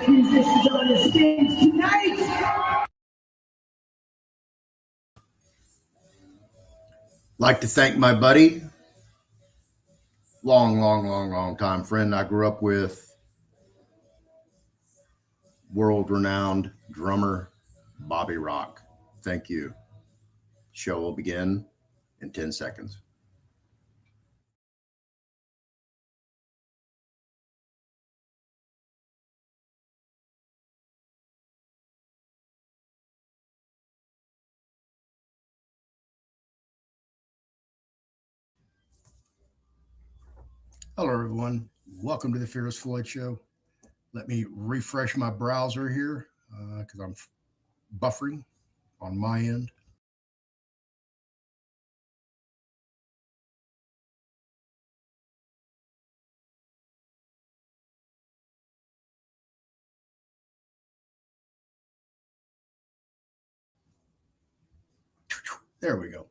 Musicians on the stage tonight. Like to thank my buddy, long time friend I grew up with, world-renowned drummer Bobby Rock. Thank you. Show will begin in 10 seconds. Hello, everyone. Welcome to the Fearless Floyd Show. Let me refresh my browser here because I'm buffering on my end. There we go.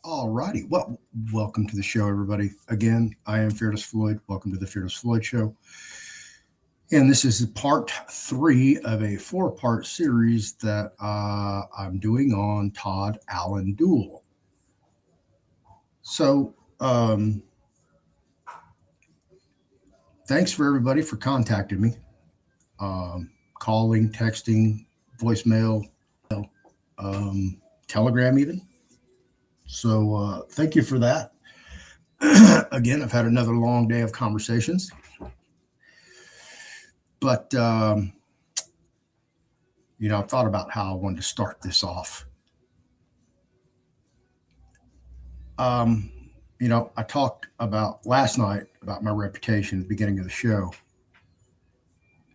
All righty. Well, welcome to the show, everybody. Again, I am Fearless Floyd. Welcome to the Fearless Floyd Show. And this is part 3 of a 4-part series that I'm doing on Todd Duell. So, thanks for everybody for contacting me, calling, texting, voicemail, Telegram even. So thank you for that. Again, I've had another long day of conversations. But, I thought about how I wanted to start this off. I talked about last night about my reputation at the beginning of the show,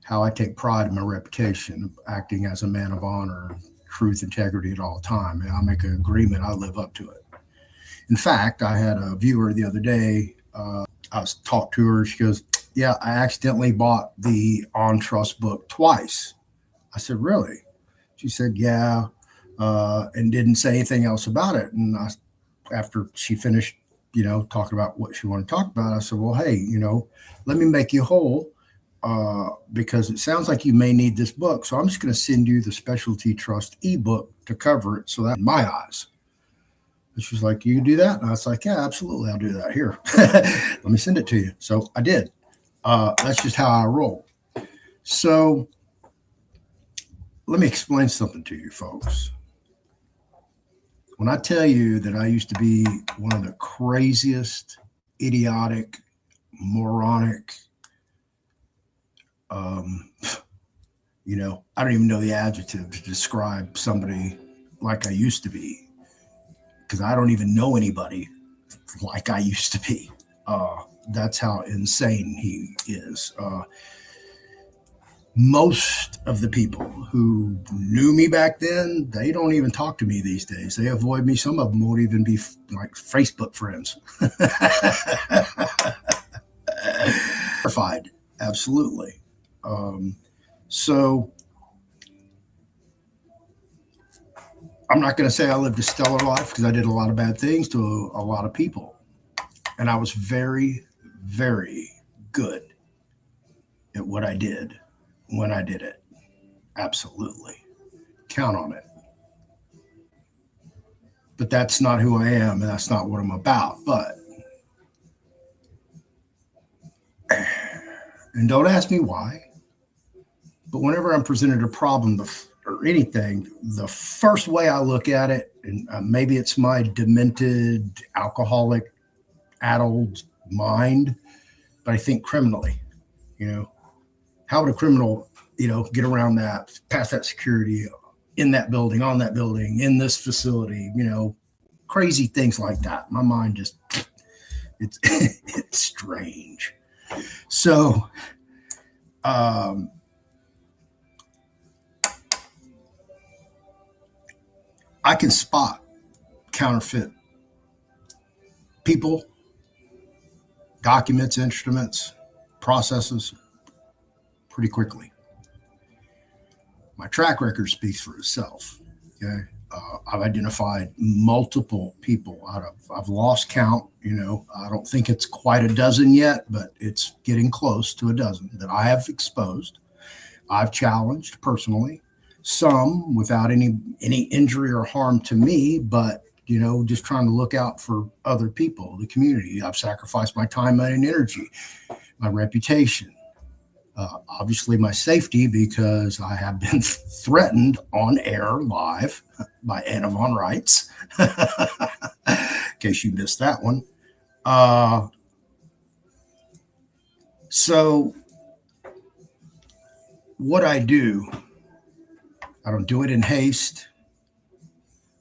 how I take pride in my reputation of acting as a man of honor, truth, integrity at all time. And I make an agreement, I live up to it. In fact, I had a viewer the other day. I was talked to her. She goes, "Yeah, I accidentally bought the On Trust book twice." I said, "Really?" She said, "Yeah," and didn't say anything else about it. And after she finished, talking about what she wanted to talk about, I said, "Well, hey, let me make you whole, because it sounds like you may need this book. So I'm just going to send you the Specialty Trust ebook to cover it. So that in my eyes." And she's like, "You can do that?" And I was like, "Yeah, absolutely. I'll do that. Here, let me send it to you." So I did. That's just how I roll. So let me explain something to you folks. When I tell you that I used to be one of the craziest, idiotic, moronic, I don't even know the adjective to describe somebody like I used to be, because I don't even know anybody like I used to be. That's how insane he is. Most of the people who knew me back then, they don't even talk to me these days. They avoid me. Some of them won't even be like Facebook friends. Terrified, absolutely. So I'm not going to say I lived a stellar life, because I did a lot of bad things to a lot of people. And I was very, very good at what I did when I did it. Absolutely. Count on it. But that's not who I am, and that's not what I'm about. And don't ask me why, but whenever I'm presented a problem or anything, the first way I look at it, and maybe it's my demented, alcoholic, addled mind, but I think criminally. How would a criminal, get around that, pass that security, in that building, on that building, in this facility, crazy things like that. My mind just, it's it's strange. So I can spot counterfeit people, documents, instruments, processes pretty quickly. My track record speaks for itself. Okay. I've identified multiple people I've lost count. I don't think it's quite a dozen yet, but it's getting close to a dozen that I have exposed. I've challenged personally, some without any injury or harm to me, but just trying to look out for other people, the community. I've sacrificed my time, money, and energy, my reputation, obviously my safety, because I have been threatened on air live by Anna Von Reitz, in case you missed that one. So what I don't do it in haste,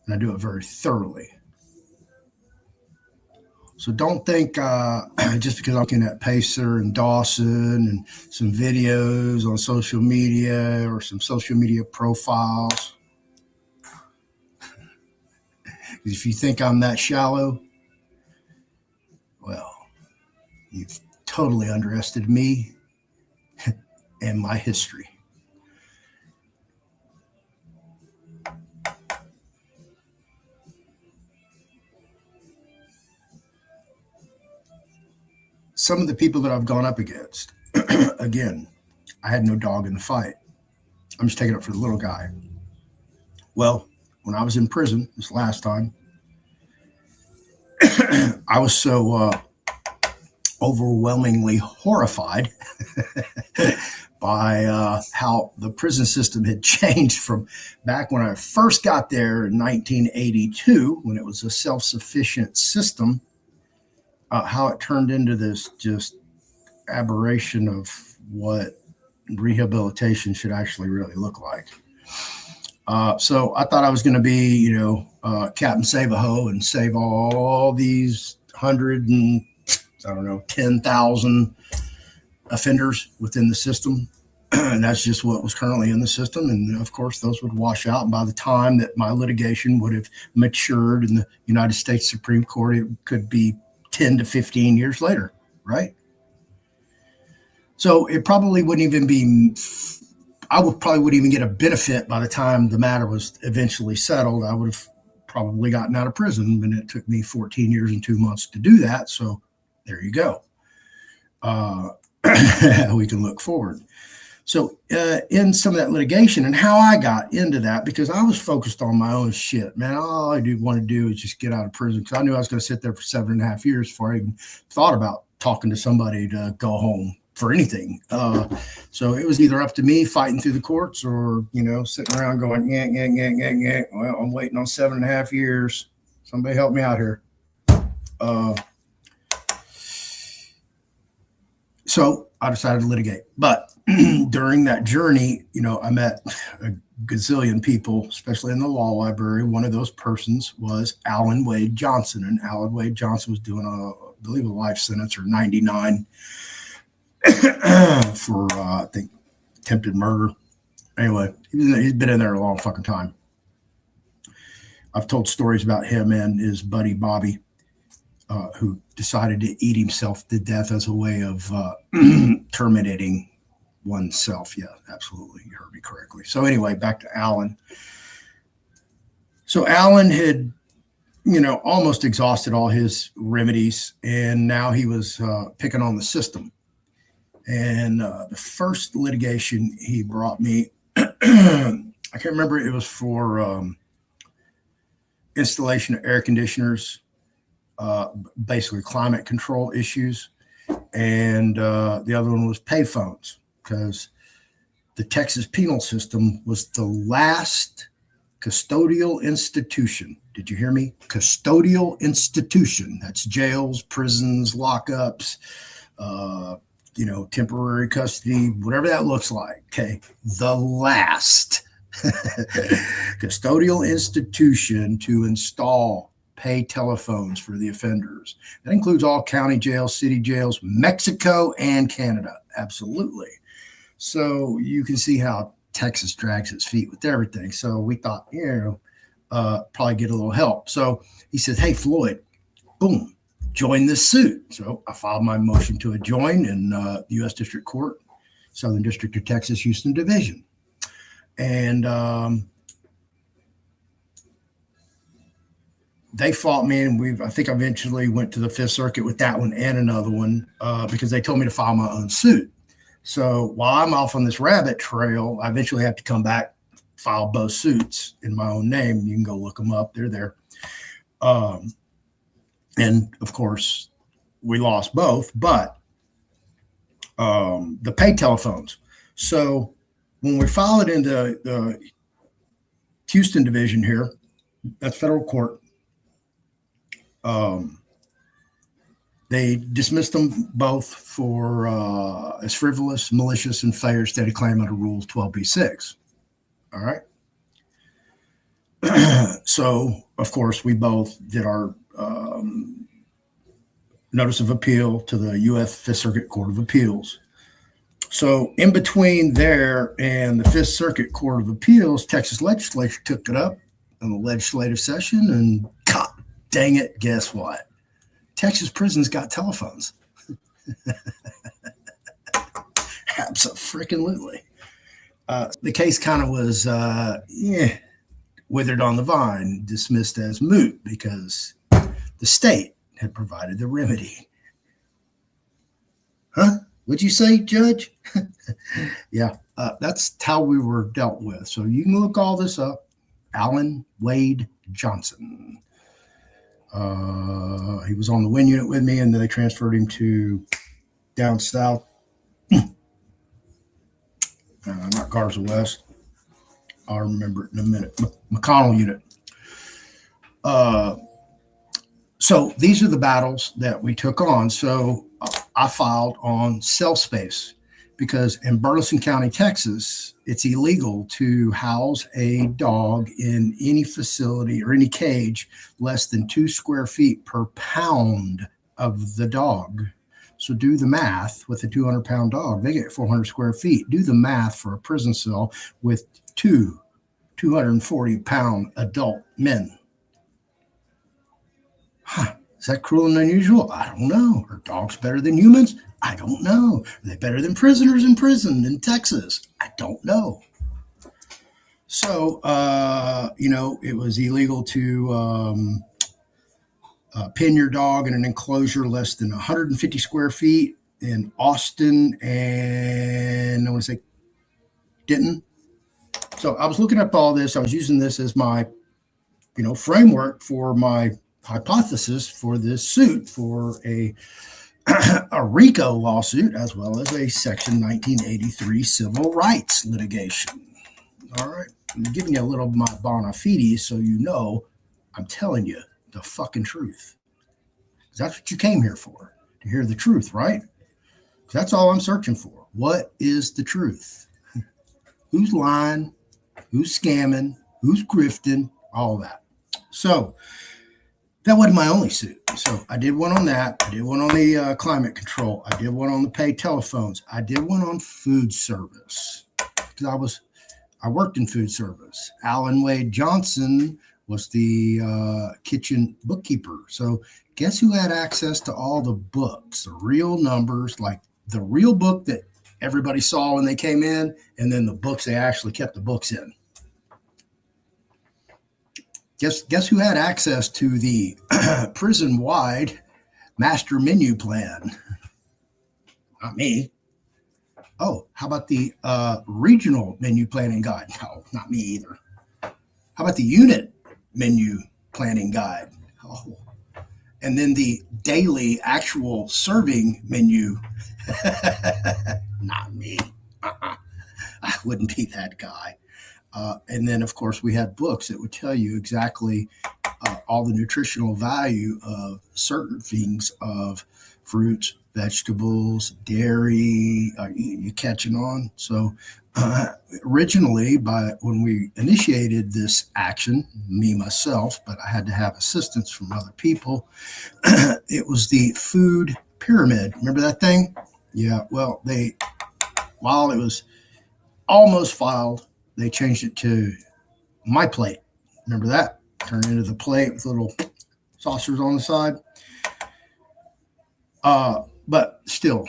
and I do it very thoroughly. So don't think just because I'm looking at Pacer and Dawson and some videos on social media or some social media profiles, if you think I'm that shallow, well, you've totally underestimated me and my history. some of the people that I've gone up against, again, I had no dog in the fight. I'm just taking it for the little guy. Well, when I was in prison this last time, I was so overwhelmingly horrified by how the prison system had changed from back when I first got there in 1982, when it was a self-sufficient system, how it turned into this just aberration of what rehabilitation should actually really look like. So I thought I was going to be, Captain Save-A-Ho and save all these 10,000 offenders within the system. And that's just what was currently in the system. And of course, those would wash out. And by the time that my litigation would have matured in the United States Supreme Court, it could be 10 to 15 years later, right? So it probably wouldn't even be, I probably wouldn't even get a benefit by the time the matter was eventually settled. I would have probably gotten out of prison, and it took me 14 years and 2 months to do that. So there you go. We can look forward. So in some of that litigation and how I got into that, because I was focused on my own shit, man. All I want to do is just get out of prison, because I knew I was going to sit there for 7.5 years before I even thought about talking to somebody to go home for anything. So it was either up to me fighting through the courts, or, sitting around going, well, I'm waiting on 7.5 years. Somebody help me out here. So I decided to litigate. But during that journey, I met a gazillion people, especially in the law library. One of those persons was Alan Wade Johnson. And Alan Wade Johnson was doing, I believe, a life sentence, or 99 for, I think, attempted murder. Anyway, he's been in there a long fucking time. I've told stories about him and his buddy Bobby, who decided to eat himself to death as a way of terminating oneself. Yeah, absolutely. You heard me correctly. So anyway, back to Alan. So Alan had, almost exhausted all his remedies, and now he was picking on the system. And the first litigation he brought me, I can't remember, it was for installation of air conditioners, basically climate control issues. And the other one was payphones, because the Texas penal system was the last custodial institution. Did you hear me? Custodial institution. That's jails, prisons, lockups, temporary custody, whatever that looks like. Okay. The last custodial institution to install pay telephones for the offenders. That includes all county jails, city jails, Mexico, and Canada. Absolutely. So you can see how Texas drags its feet with everything. So we thought, probably get a little help. So he says, hey, Floyd, boom, join this suit. So I filed my motion to adjoin in the U.S. District Court, Southern District of Texas, Houston Division. And they fought me, and I think I eventually went to the Fifth Circuit with that one and another one, because they told me to file my own suit. So while I'm off on this rabbit trail, I eventually have to come back, file both suits in my own name. You can go look them up. They're there. And of course, we lost both, but the pay telephones. So when we filed it into the Houston Division here, that's federal court, they dismissed them both for as frivolous, malicious, and failure to state a claim under Rule 12b-6. All right. So, of course, we both did our notice of appeal to the U.S. Fifth Circuit Court of Appeals. So in between there and the Fifth Circuit Court of Appeals, Texas legislature took it up in the legislative session, and God dang it, guess what? Texas prisons got telephones. Abso-freaking-lutely. The case kind of was, withered on the vine, dismissed as moot, because the state had provided the remedy. Huh? What'd you say, Judge? Yeah, that's how we were dealt with. So you can look all this up. Alan Wade Johnson. He was on the WIN unit with me, and then they transferred him to down south, not Garza West. I'll remember it in a minute. McConnell unit. So these are the battles that we took on. So I filed on cell space because in Burleson County, Texas, it's illegal to house a dog in any facility or any cage less than 2 square feet per pound of the dog. So do the math with a 200-pound dog. They get 400 square feet. Do the math for a prison cell with 240-pound adult men. Huh. Is that cruel and unusual? I don't know. Are dogs better than humans? I don't know. Are they better than prisoners in prison in Texas? I don't know. So, it was illegal to pin your dog in an enclosure less than 150 square feet in Austin and I want to say Denton. So I was looking up all this. I was using this as my, framework for my hypothesis for this suit for a RICO lawsuit as well as a Section 1983 civil rights litigation. All right. I'm giving you a little of my bona fides so you know I'm telling you the fucking truth. That's what you came here for, to hear the truth, right? That's all I'm searching for. What is the truth? Who's lying? Who's scamming? Who's grifting? All that. So that wasn't my only suit. So I did one on that. I did one on the climate control. I did one on the paid telephones. I did one on food service because I worked in food service. Alan Wade Johnson was the kitchen bookkeeper. So guess who had access to all the books, the real numbers, like the real book that everybody saw when they came in, and then the books they actually kept the books in. Guess who had access to the prison-wide master menu plan? Not me. Oh, how about the regional menu planning guide? No, not me either. How about the unit menu planning guide? Oh, and then the daily actual serving menu. Not me. I wouldn't be that guy. And then, of course, we had books that would tell you exactly all the nutritional value of certain things of fruits, vegetables, dairy. You catching on? So originally, when we initiated this action, me, myself, but I had to have assistance from other people, it was the food pyramid. Remember that thing? Yeah, well, while it was almost filed, they changed it to my plate. Remember that? Turned into the plate with little saucers on the side. But still,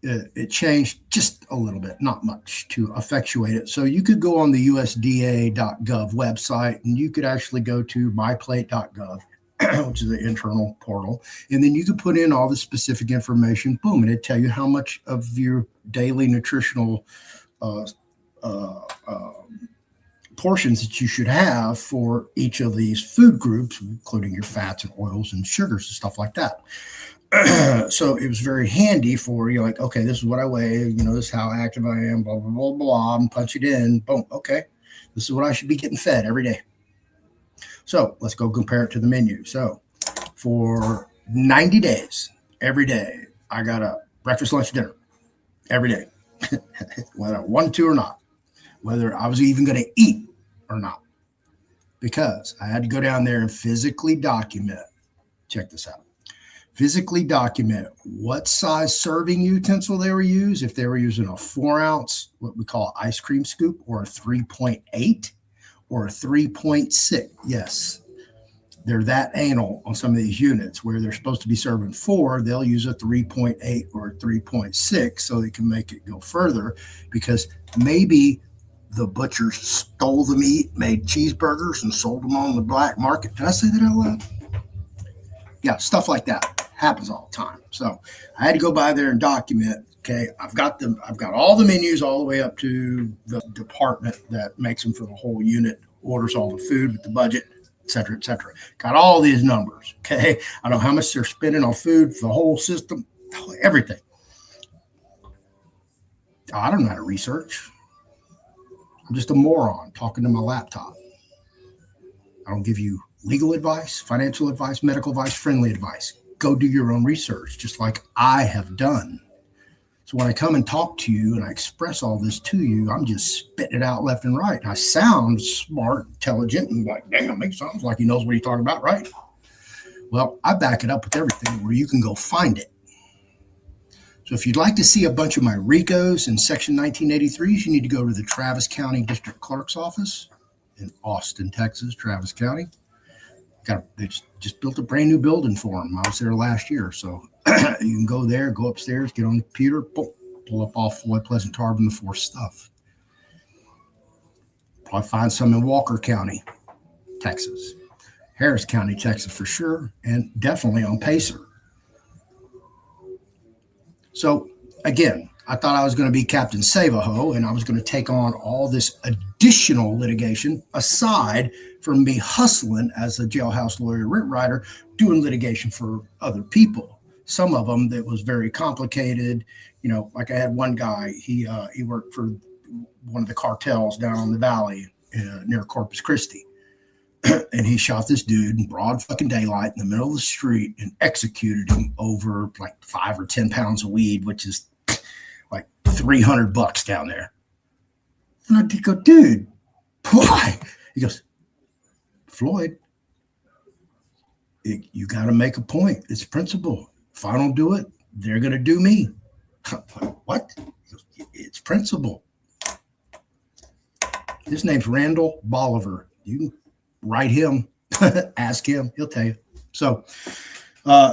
it changed just a little bit, not much, to effectuate it. So you could go on the USDA.gov website, and you could actually go to myplate.gov, which is the internal portal, and then you could put in all the specific information. Boom, and it'd tell you how much of your daily nutritional portions that you should have for each of these food groups, including your fats and oils and sugars and stuff like that. So it was very handy for you, like, okay, this is what I weigh, this is how active I am, blah, blah, blah, blah, and punch it in. Boom. Okay. This is what I should be getting fed every day. So let's go compare it to the menu. So for 90 days, every day, I got a breakfast, lunch, dinner every day, whether I wanted to or not, whether I was even going to eat or not, because I had to go down there and physically document. Check this out. Physically document what size serving utensil they were using, if they were using a 4-ounce, what we call ice cream scoop, or a 3.8 or a 3.6. Yes, they're that anal on some of these units where they're supposed to be serving 4. They'll use a 3.8 or a 3.6 so they can make it go further, because maybe the butchers stole the meat, made cheeseburgers, and sold them on the black market. Did I say that out loud? Yeah, stuff like that Happens all the time. So I had to go by there and document. Okay, I've got all the menus all the way up to the department that makes them for the whole unit, orders all the food with the budget, et cetera, et cetera. Got all these numbers. Okay, I know how much they're spending on food for the whole system, everything. I don't know how to research. I'm just a moron talking to my laptop. I don't give you legal advice, financial advice, medical advice, friendly advice. Go do your own research, just like I have done. So when I come and talk to you and I express all this to you, I'm just spitting it out left and right. And I sound smart, intelligent, and like, damn, he sounds like he knows what he's talking about, right? Well, I back it up with everything where you can go find it. So if you'd like to see a bunch of my RICOs and Section 1983s, you need to go to the Travis County District Clerk's office in Austin, Texas, Travis County. They just built a brand new building for them. I was there last year. So you can go there, go upstairs, get on the computer, pull up all Floyd, Pleasant, Tarvin, the Force stuff. Probably find some in Walker County, Texas, Harris County, Texas for sure, and definitely on Pacer. So again, I thought I was going to be Captain Save-A-Ho, and I was going to take on all this additional litigation aside from me hustling as a jailhouse lawyer, writ writer, doing litigation for other people. Some of them that was very complicated. You know, like I had one guy, he worked for one of the cartels down in the valley near Corpus Christi. And he shot this dude in broad fucking daylight in the middle of the street and executed him over like 5 or 10 pounds of weed, which is like $300 down there. And I go, dude, why? He goes, Floyd, you got to make a point. It's principle. If I don't do it, they're going to do me. I'm like, what? He goes, it's principle. His name's Randall Bolivar. You can write him, ask him, he'll tell you. So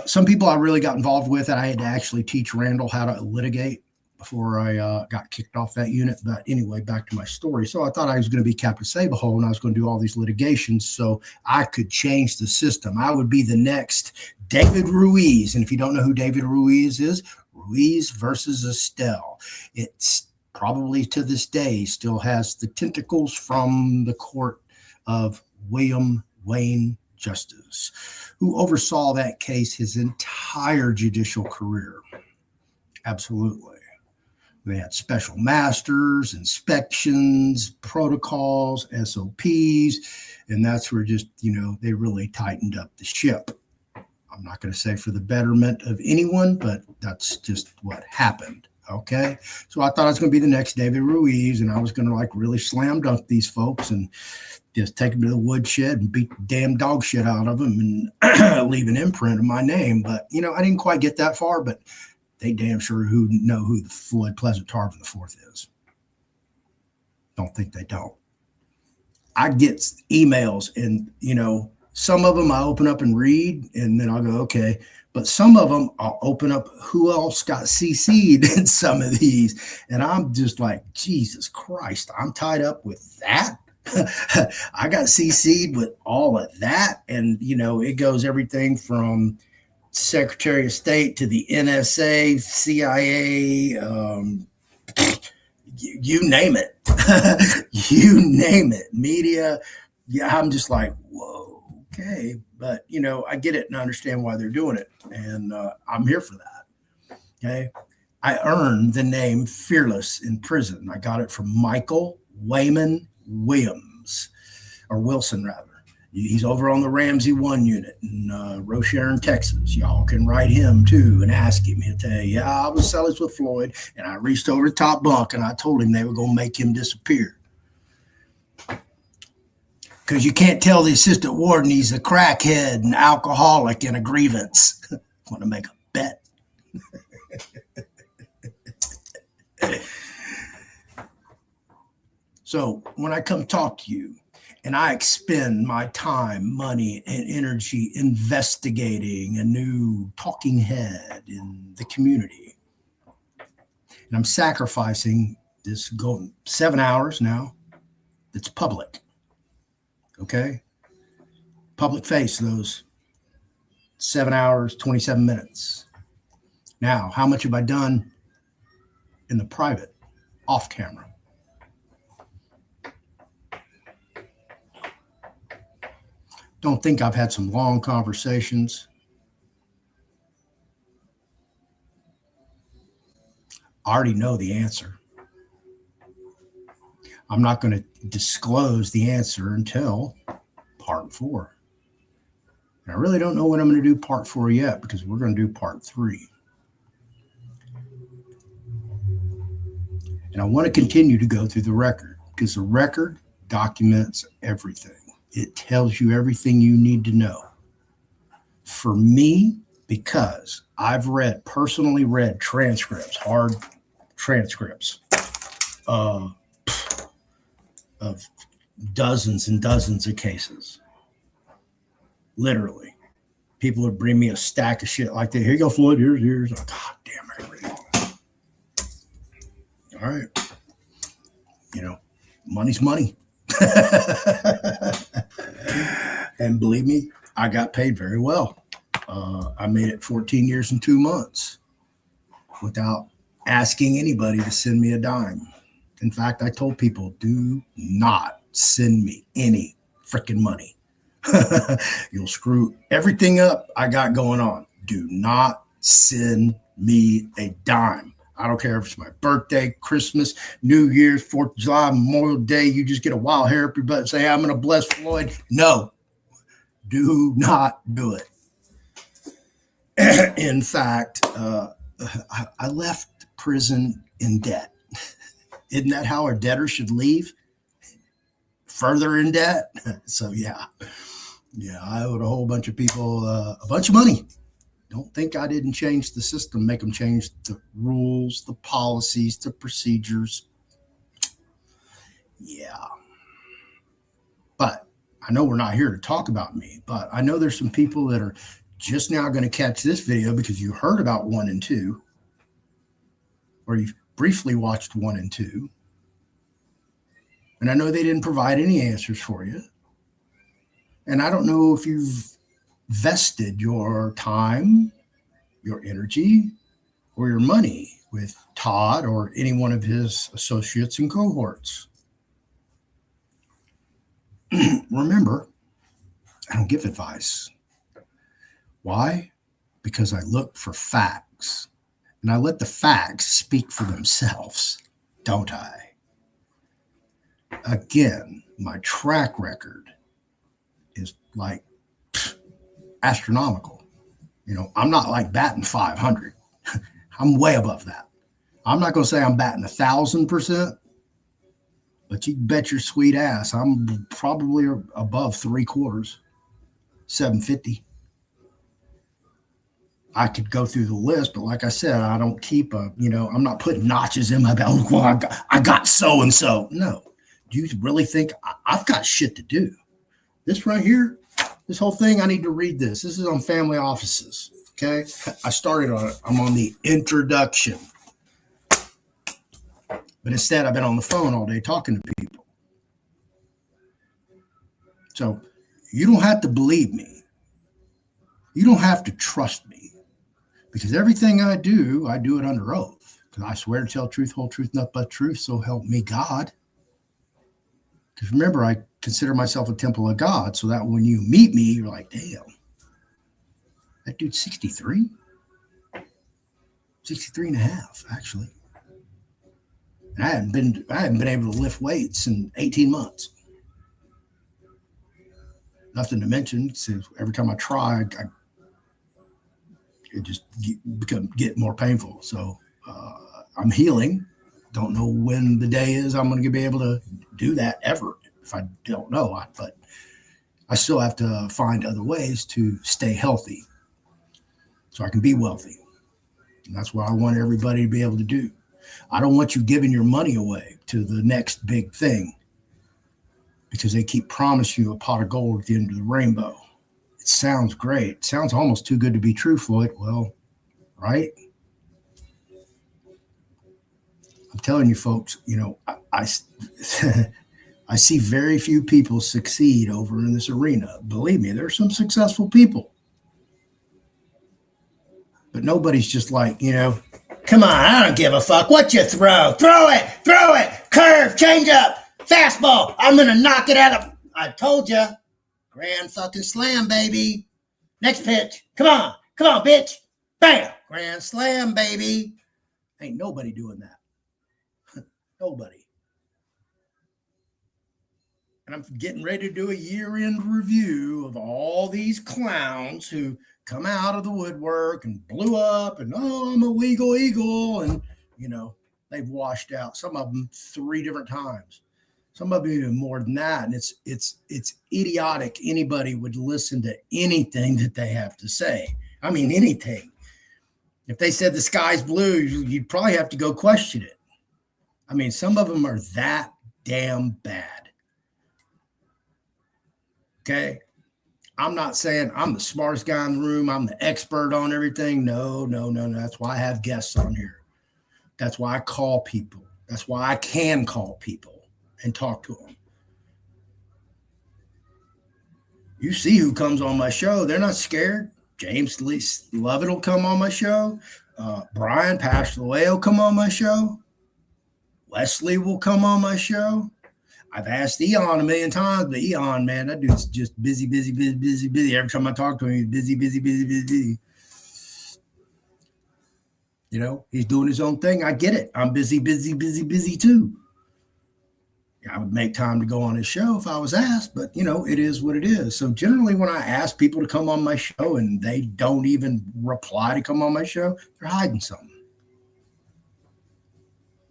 some people I really got involved with, and I had to actually teach Randall how to litigate before I got kicked off that unit. But anyway, back to my story. So I thought I was going to be Captain Save-A-Ho, and I was going to do all these litigations so I could change the system. I would be the next David Ruiz. And if you don't know who David Ruiz is, Ruiz versus Estelle. It's probably to this day still has the tentacles from the court of William Wayne Justice, who oversaw that case his entire judicial career. Absolutely. They had special masters, inspections, protocols, SOPs, and that's where just, they really tightened up the ship. I'm not going to say for the betterment of anyone, but that's just what happened. Okay. So I thought I was going to be the next David Ruiz, and I was going to really slam dunk these folks and just take them to the woodshed and beat the damn dog shit out of them and leave an imprint of my name. But, I didn't quite get that far, but they damn sure know who the Floyd Pleasant Tarvin IV is. Don't think they don't. I get emails and, some of them I open up and read, and then I'll go, okay. But some of them I'll open up who else got CC'd in some of these. And I'm just like, Jesus Christ, I'm tied up with that. I got CC'd with all of that. And, it goes everything from Secretary of State to the NSA, CIA, you name it. You name it. Media. Yeah, I'm just like, whoa, okay. But, I get it and understand why they're doing it. And I'm here for that. Okay. I earned the name Fearless in prison. I got it from Michael Wayman Williams, or Wilson rather. He's over on the Ramsey 1 unit in Rochelle, Texas. Y'all can write him too and ask him. He'll tell you, yeah, I was selling with Floyd, and I reached over the top bunk and I told him they were going to make him disappear. Because you can't tell the assistant warden he's a crackhead and alcoholic and a grievance. Want to make a bet. So when I come talk to you and I expend my time, money, and energy investigating a new talking head in the community, and I'm sacrificing this 7 hours now, it's public. Okay? Public face those 7 hours, 27 minutes. Now, how much have I done in the private, off camera? Don't think I've had some long conversations. I already know the answer. I'm not going to disclose the answer until part 4. And I really don't know when I'm going to do part 4 yet, because we're going to do part 3. And I want to continue to go through the record, because the record documents everything. It tells you everything you need to know. For me, because I've personally read transcripts, hard transcripts of dozens and dozens of cases. Literally. People would bring me a stack of shit like that. Here you go, Floyd. Here's. God damn, I read it. All right. You know, money's money. And believe me, I got paid very well. I made it 14 years and 2 months without asking anybody to send me a dime. In fact, I told people, do not send me any freaking money. You'll screw everything up I got going on. Do not send me a dime. I don't care if it's my birthday, Christmas, New Year's, 4th of July, Memorial Day. You just get a wild hair up your butt and say, I'm going to bless Floyd. No, do not do it. In fact, I left prison in debt. Isn't that how a debtor should leave? Further in debt? So, yeah, I owed a whole bunch of people a bunch of money. Don't think I didn't change the system, make them change the rules, the policies, the procedures. Yeah. But I know we're not here to talk about me, but I know there's some people that are just now going to catch this video because you heard about 1 and 2, or you've briefly watched 1 and 2. And I know they didn't provide any answers for you. And I don't know if you've vested your time, your energy, or your money with Todd or any one of his associates and cohorts. Remember, I don't give advice. Why? Because I look for facts, and I let the facts speak for themselves, don't I? Again, my track record is like astronomical. You know, I'm not like batting 500. I'm way above that. I'm not going to say I'm batting 1,000%, but you can bet your sweet ass I'm probably above 3/4, 750. I could go through the list, but like I said, I don't keep I'm not putting notches in my belt. Well, I got so-and-so. No. Do you really think I've got shit to do? This right here, this whole thing, I need to read this. This is on family offices, okay? I started on it. I'm on the introduction. But instead, I've been on the phone all day talking to people. So you don't have to believe me. You don't have to trust me. Because everything I do it under oath. Because I swear to tell truth, whole truth, nothing but truth, so help me God. Because remember, I consider myself a temple of God, so that when you meet me, you're like, damn, that dude's 63? 63 and a half, actually. And I hadn't been able to lift weights in 18 months. Nothing to mention, since every time I try, it just get more painful. So I'm healing. Don't know when the day is I'm going to be able to do that ever. If I don't know, but I still have to find other ways to stay healthy so I can be wealthy. And that's what I want everybody to be able to do. I don't want you giving your money away to the next big thing because they keep promising you a pot of gold at the end of the rainbow. It sounds great. It sounds almost too good to be true, Floyd. Well, right? I'm telling you, folks, I see very few people succeed over in this arena. Believe me, there are some successful people. But nobody's just like, come on, I don't give a fuck. What you throw? Throw it. Curve, change up, fastball. I'm going to knock it out of. I told you. Grand fucking slam, baby. Next pitch. Come on, bitch. Bam. Grand slam, baby. Ain't nobody doing that. Nobody. And I'm getting ready to do a year-end review of all these clowns who come out of the woodwork and blew up and, I'm a legal eagle. And, they've washed out. Some of them 3 different times. Some of them even more than that. And it's idiotic. Anybody would listen to anything that they have to say. I mean, anything. If they said the sky's blue, you'd probably have to go question it. I mean, some of them are that damn bad. Okay. I'm not saying I'm the smartest guy in the room. I'm the expert on everything. No. That's why I have guests on here. That's why I call people. That's why I can call people and talk to them. You see who comes on my show. They're not scared. James Lovett will come on my show. Brian Pashlaway will come on my show. Wesley will come on my show. I've asked Eon a million times, but Eon, man, that dude's just busy. Every time I talk to him, he's busy. He's doing his own thing. I get it. I'm busy too. I would make time to go on his show if I was asked, but it is what it is. So generally when I ask people to come on my show and they don't even reply to come on my show, they're hiding something.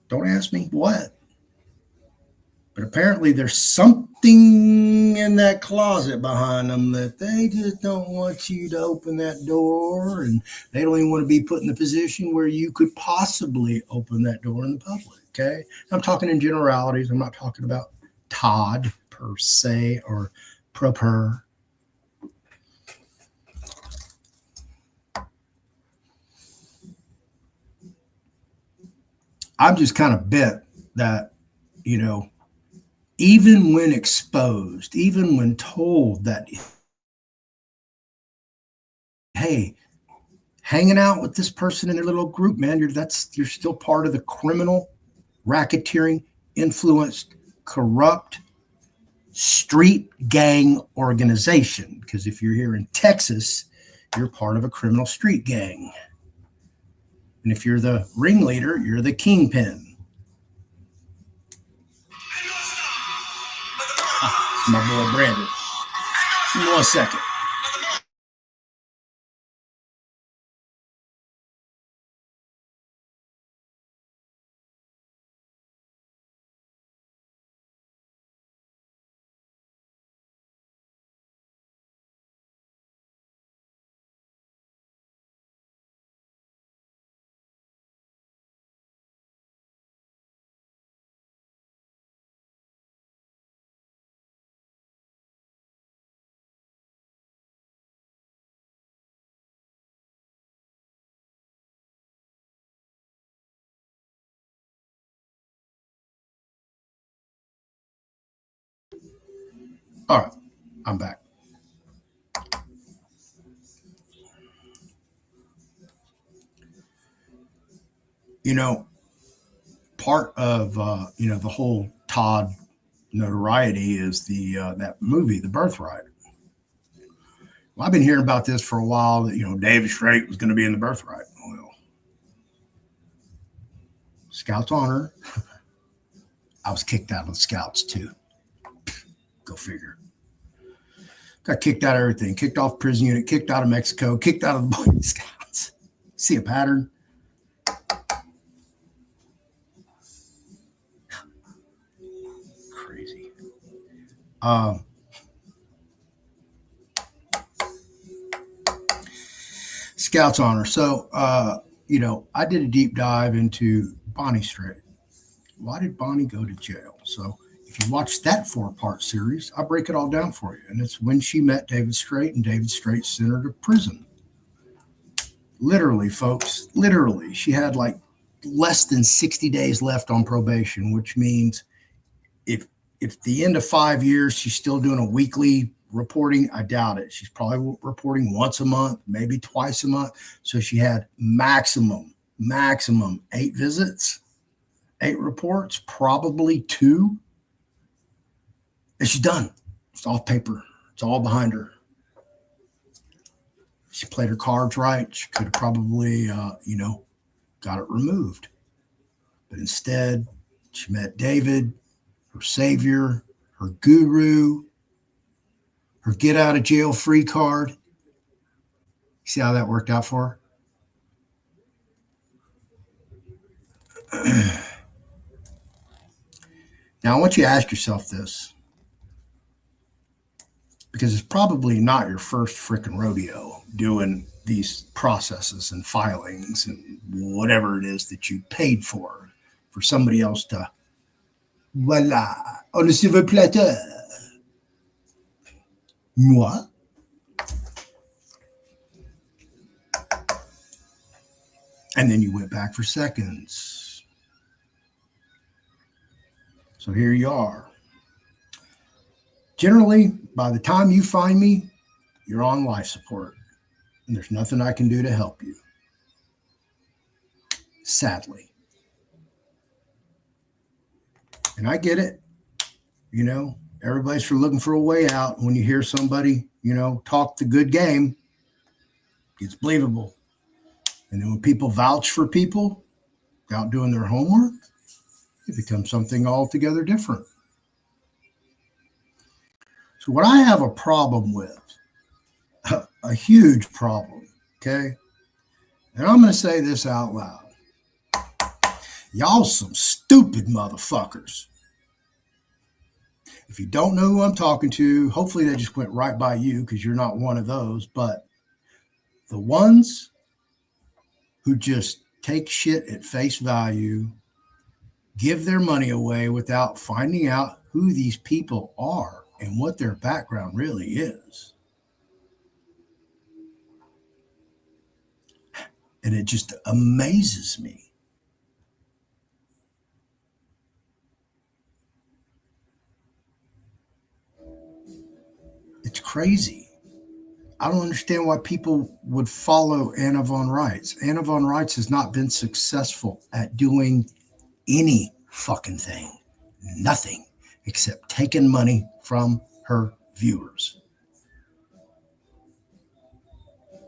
Don't ask me what. But apparently there's something in that closet behind them that they just don't want you to open that door, and they don't even want to be put in the position where you could possibly open that door in the public, okay? I'm talking in generalities. I'm not talking about Todd per se or proper. I'm just kind of bent that, even when exposed, even when told that, hey, hanging out with this person in their little group, man, you're still part of the criminal, racketeering, influenced, corrupt street gang organization. Because if you're here in Texas, you're part of a criminal street gang. And if you're the ringleader, you're the kingpin. My boy Brandon. Give me 1 second. All right, I'm back. Part of the whole Todd notoriety is that movie, The Birthright. Well, I've been hearing about this for a while. That David Strait was going to be in The Birthright. Well, Scouts honor. I was kicked out of the Scouts too. Go figure. Got kicked out of everything. Kicked off prison unit. Kicked out of Mexico. Kicked out of the Boy Scouts. See a pattern? Crazy. Scouts honor. So, I did a deep dive into Bonnie Strait. Why did Bonnie go to jail? So if you watch that 4-part series, I break it all down for you. And it's when she met David Strait, and David Strait sent her to prison. Literally, folks, literally. She had like less than 60 days left on probation, which means if at the end of 5 years, she's still doing a weekly reporting? I doubt it. She's probably reporting once a month, maybe twice a month. So she had maximum 8 visits, 8 reports, probably 2. And she's done. It's off paper. It's all behind her. She played her cards right. She could have probably, got it removed. But instead, she met David, her savior, her guru, her get out of jail free card. See how that worked out for her? Now, I want you to ask yourself this, because it's probably not your first freaking rodeo doing these processes and filings and whatever it is that you paid for somebody else to, voila, on le silver platter. Moi? And then you went back for seconds. So here you are. Generally, by the time you find me, you're on life support, and there's nothing I can do to help you. Sadly. And I get it. Everybody's looking for a way out. When you hear somebody, talk the good game, it's believable. And then when people vouch for people without doing their homework, it becomes something altogether different. So what I have a problem with, a huge problem, okay? And I'm going to say this out loud. Y'all some stupid motherfuckers. If you don't know who I'm talking to, hopefully they just went right by you because you're not one of those. But the ones who just take shit at face value, give their money away without finding out who these people are and what their background really is. And it just amazes me. It's crazy. I don't understand why people would follow Anna von Reitz. Anna von Reitz has not been successful at doing any fucking thing. Nothing except taking money from her viewers.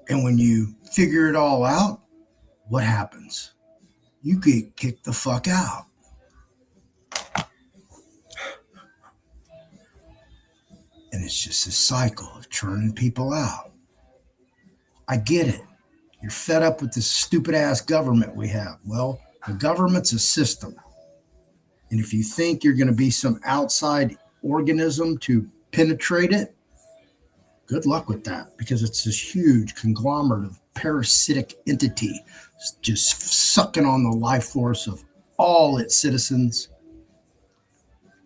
And when you figure it all out, what happens? You get kicked the fuck out. And it's just a cycle of churning people out. I get it. You're fed up with this stupid ass government we have. Well, the government's a system. And if you think you're going to be some outside organism to penetrate it, good luck with that, because it's this huge conglomerate of parasitic entity just sucking on the life force of all its citizens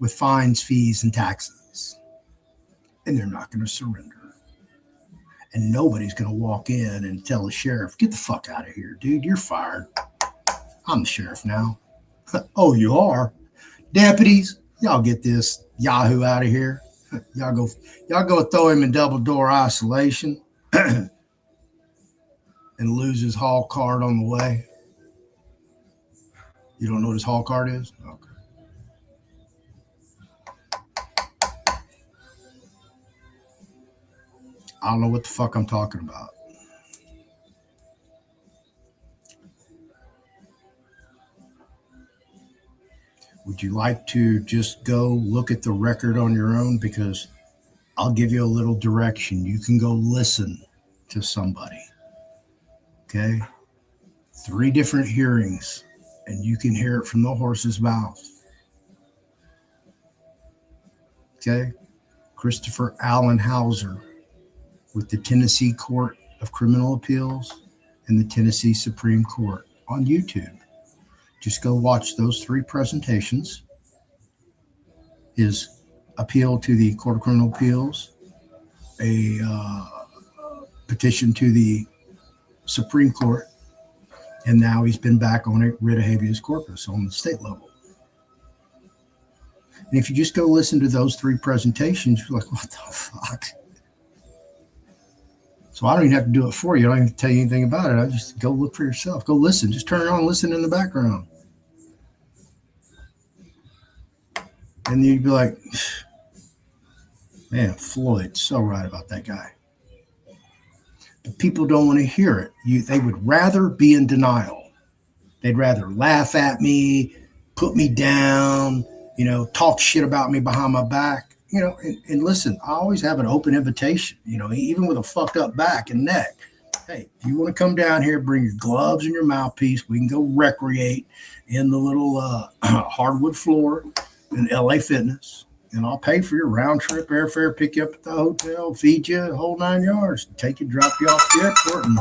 with fines, fees, and taxes. And they're not going to surrender. And nobody's going to walk in and tell the sheriff, get the fuck out of here, dude. You're fired. I'm the sheriff now. Oh, you are? Deputies, y'all get this Yahoo out of here. Y'all go throw him in double door isolation and lose his hall card on the way. You don't know what his hall card is? Okay. I don't know what the fuck I'm talking about. Would you like to just go look at the record on your own? Because I'll give you a little direction. You can go listen to somebody. Okay? 3 different hearings, and you can hear it from the horse's mouth. Okay? Christopher Allen Hauser with the Tennessee Court of Criminal Appeals and the Tennessee Supreme Court on YouTube. Just go watch those 3 presentations. His appeal to the Court of Criminal Appeals, a petition to the Supreme Court, and now he's been back on a writ of habeas corpus on the state level. And if you just go listen to those 3 presentations, you're like, what the fuck? So I don't even have to do it for you. I don't even have to tell you anything about it. I just go look for yourself. Go listen. Just turn it on, listen in the background. And you'd be like, man, Floyd's so right about that guy. But people don't want to hear it. They would rather be in denial. They'd rather laugh at me, put me down, talk shit about me behind my back. And listen, I always have an open invitation, even with a fucked up back and neck. Hey, if you want to come down here, bring your gloves and your mouthpiece. We can go recreate in the little hardwood floor in LA Fitness. And I'll pay for your round trip airfare, pick you up at the hotel, feed you a whole 9 yards, take you, drop you off the airport, and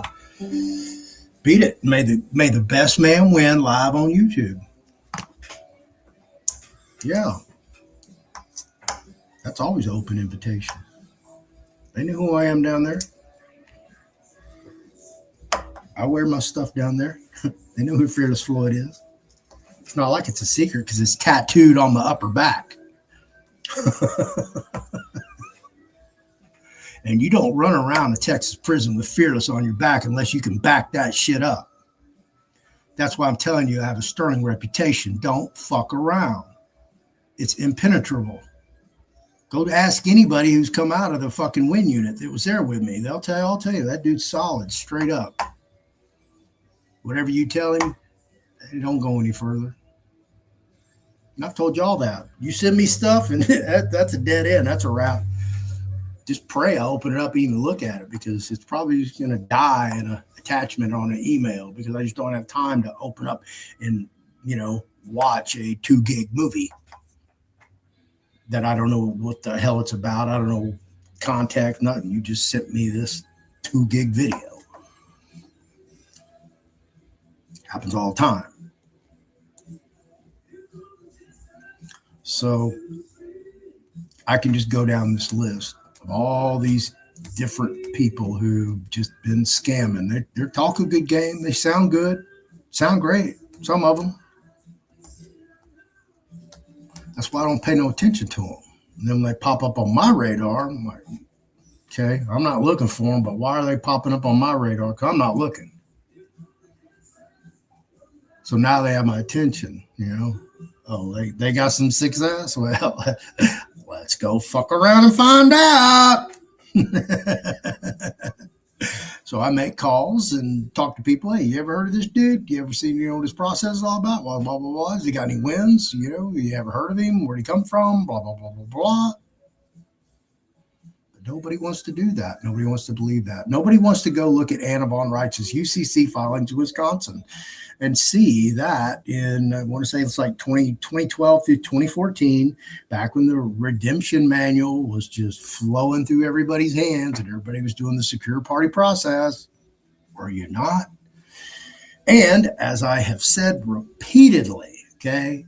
beat it. May the best man win live on YouTube. Yeah. That's always an open invitation. They know who I am down there. I wear my stuff down there. They know who Fearless Floyd is. It's not like it's a secret because it's tattooed on the upper back. And you don't run around a Texas prison with Fearless on your back unless you can back that shit up. That's why I'm telling you I have a sterling reputation. Don't fuck around. It's impenetrable. Go ask anybody who's come out of the fucking WIN unit that was there with me. I'll tell you, that dude's solid, straight up. Whatever you tell him, it don't go any further. And I've told y'all that. You send me stuff, and that's a dead end. That's a wrap. Just pray I open it up and even look at it, because it's probably just going to die in an attachment on an email, because I just don't have time to open up and, watch a 2 gig movie that I don't know what the hell it's about. I don't know context, nothing. You just sent me this 2 gig video. Happens all the time. So I can just go down this list of all these different people who've just been scamming. They're talking good game. They sound good, sound great. Some of them. That's why I don't pay no attention to them. And then when they pop up on my radar, I'm like, okay, I'm not looking for them, but why are they popping up on my radar? Because I'm not looking. So now they have my attention, Oh, they got some success? Well, let's go fuck around and find out. So I make calls and talk to people. Hey, you ever heard of this dude? You ever seen, what his process is all about? Blah, blah, blah, blah. Has he got any wins? You ever heard of him? Where'd he come from? Blah, blah, blah, blah, blah. But nobody wants to do that. Nobody wants to believe that. Nobody wants to go look at Anna Von Reich's UCC filings in Wisconsin and see that in, I want to say it's like 2012 through 2014, back when the redemption manual was just flowing through everybody's hands and everybody was doing the secure party process. Were you not? And as I have said repeatedly, okay,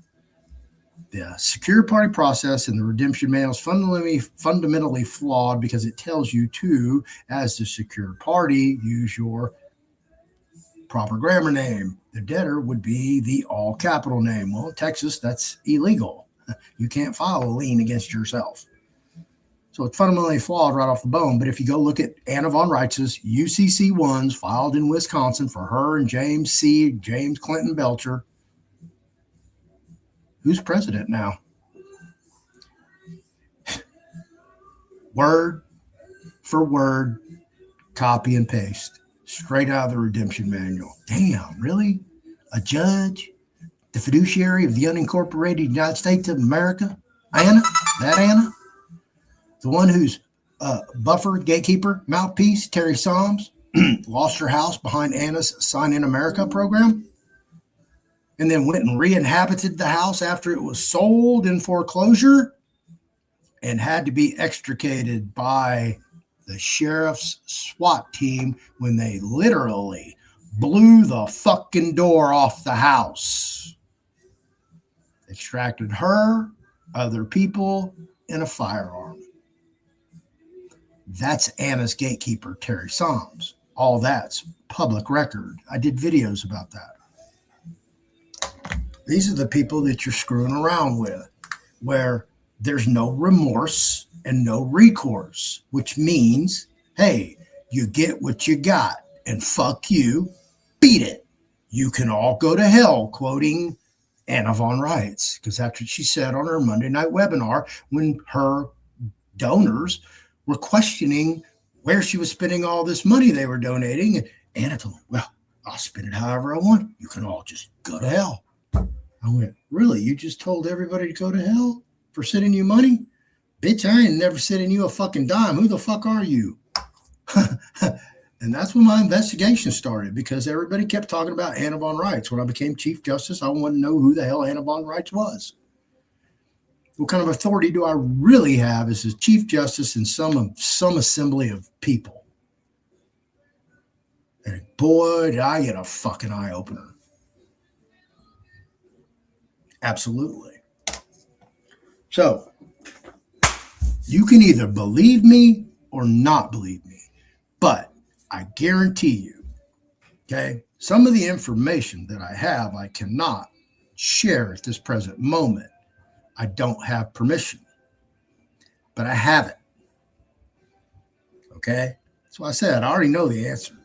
the secure party process and the redemption manual is fundamentally flawed, because it tells you to, as the secure party, use your proper grammar name. The debtor would be the all capital name. Well, in Texas, that's illegal. You can't file a lien against yourself. So it's fundamentally flawed right off the bone. But if you go look at Anna Von Reich's UCC ones filed in Wisconsin for her and James Clinton Belcher, who's president now? Word for word, copy and paste. Straight out of the redemption manual. Damn, really? A judge? The fiduciary of the unincorporated United States of America? Anna? That Anna? The one who's buffer, gatekeeper, mouthpiece, Terry Soms, lost her house behind Anna's Sign in America program, and then went and re-inhabited the house after it was sold in foreclosure and had to be extricated by the sheriff's SWAT team when they literally blew the fucking door off the house. Extracted her, other people, and a firearm. That's Anna's gatekeeper, Terry Soms. All that's public record. I did videos about that. These are the people that you're screwing around with, where there's no remorse and no recourse, which means, hey, You get what you got, and fuck you, beat it. You can all go to hell, quoting Anna von Reitz, because that's what she said on her Monday night webinar when her donors were questioning where she was spending all this money they were donating. And Anna told them, well, I'll spend it however I want. You can all just go to hell. I went, really? You just told everybody to go to hell for sending you money? Bitch, I ain't never sending you a fucking dime. Who the fuck are you? And that's when my investigation started, because everybody kept talking about Anna von Reitz. When I became Chief Justice, I wanted to know who the hell Anna von Reitz was. What kind of authority do I really have as a Chief Justice in some assembly of people? And boy, did I get a fucking eye-opener. Absolutely. So, you can either believe me or not believe me, but I guarantee you, okay, some of the information that I have, I cannot share at this present moment. I don't have permission, but I have it. Okay? That's why I said I already know the answer.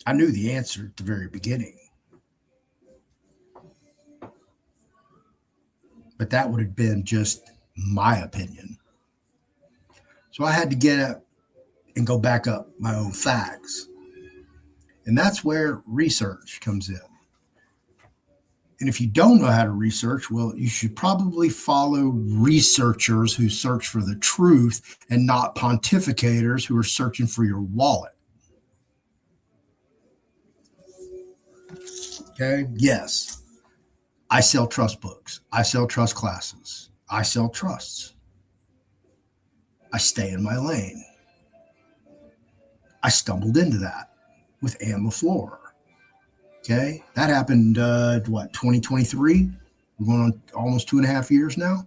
I knew the answer at the very beginning. But that would have been just my opinion. So I had to get up and go back up my own facts. And that's where research comes in. And if you don't know how to research, well, you should probably follow researchers who search for the truth and not pontificators who are searching for your wallet. Okay? Yes. I sell trust books. I sell trust classes. I sell trusts. I stay in my lane. I stumbled into that with Ann LaFleur. Okay, that happened, 2023? We're going on almost 2.5 years now.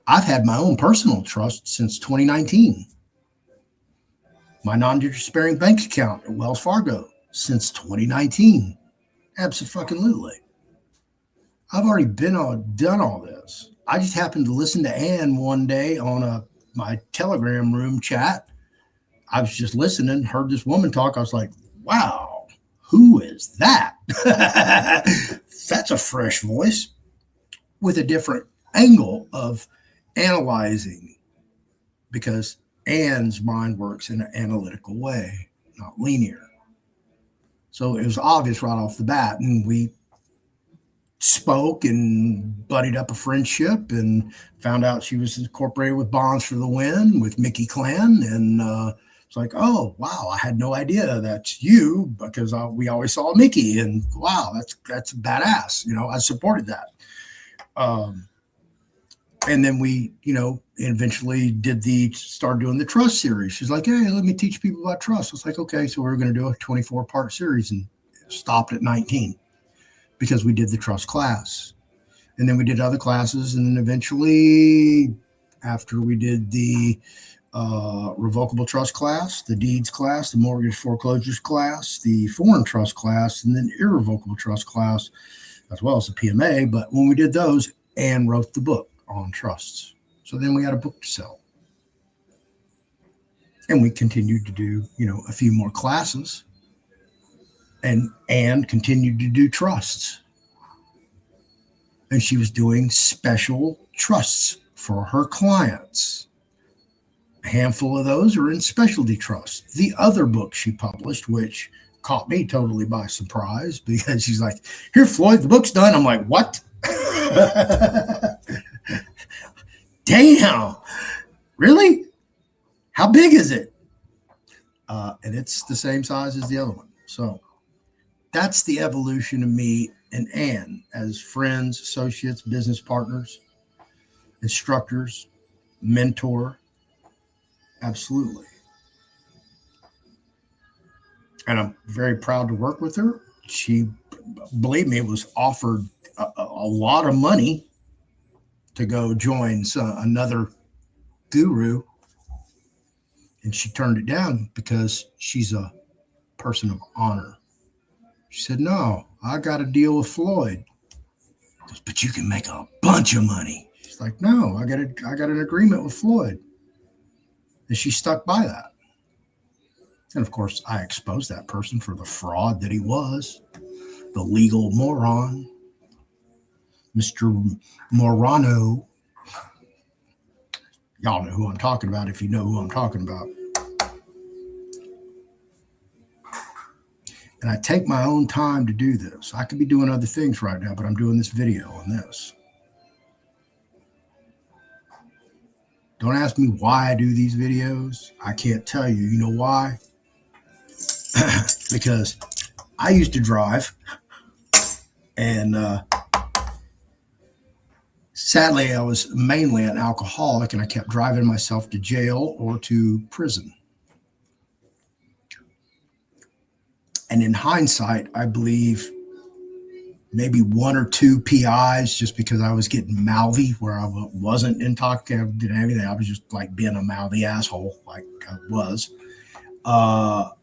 I've had my own personal trust since 2019. My non-interest-bearing bank account at Wells Fargo since 2019. Absolutely. I've already done all this. I just happened to listen to Ann one day on my Telegram room chat. I was just listening, heard this woman talk. I was like, wow, who is that? That's a fresh voice with a different angle of analyzing, because Ann's mind works in an analytical way, not linear. So it was obvious right off the bat. And we spoke and buddied up a friendship and found out she was incorporated with Bonds for the Win with Mickey Clan. And it's like, oh, wow, I had no idea that's you, because we always saw Mickey. And wow, that's badass. You know, I supported that. And then we, eventually started doing the trust series. She's like, hey, let me teach people about trust. I was like, okay, so we're going to do a 24-part series, and stopped at 19 because we did the trust class. And then we did other classes. And then eventually, after we did the revocable trust class, the deeds class, the mortgage foreclosures class, the foreign trust class, and then irrevocable trust class, as well as the PMA. But when we did those, Ann wrote the book on trusts. So then we had a book to sell. And we continued to do, a few more classes. And Ann continued to do trusts. And she was doing special trusts for her clients. A handful of those are in specialty trusts. The other book she published, which caught me totally by surprise, because she's like, here, Floyd, the book's done. I'm like, what? Damn. Really? How big is it? And it's the same size as the other one. So that's the evolution of me and Ann as friends, associates, business partners, instructors, mentor. Absolutely. And I'm very proud to work with her. She, believe me, was offered a lot of money to go join another guru. And she turned it down because she's a person of honor. She said, no, I got to deal with Floyd. But you can make a bunch of money. She's like, no, I got an agreement with Floyd. And she stuck by that. And of course, I exposed that person for the fraud that he was, the legal moron, Mr. Morano. Y'all know who I'm talking about if you know who I'm talking about. And I take my own time to do this. I could be doing other things right now, but I'm doing this video on this. Don't ask me why I do these videos. I can't tell you. You know why? Because I used to drive, and sadly, I was mainly an alcoholic, and I kept driving myself to jail or to prison. And in hindsight, I believe maybe 1 or 2 PIs just because I was getting mouthy where I wasn't intoxicated, I didn't have anything. I was just like being a mouthy asshole like I was. But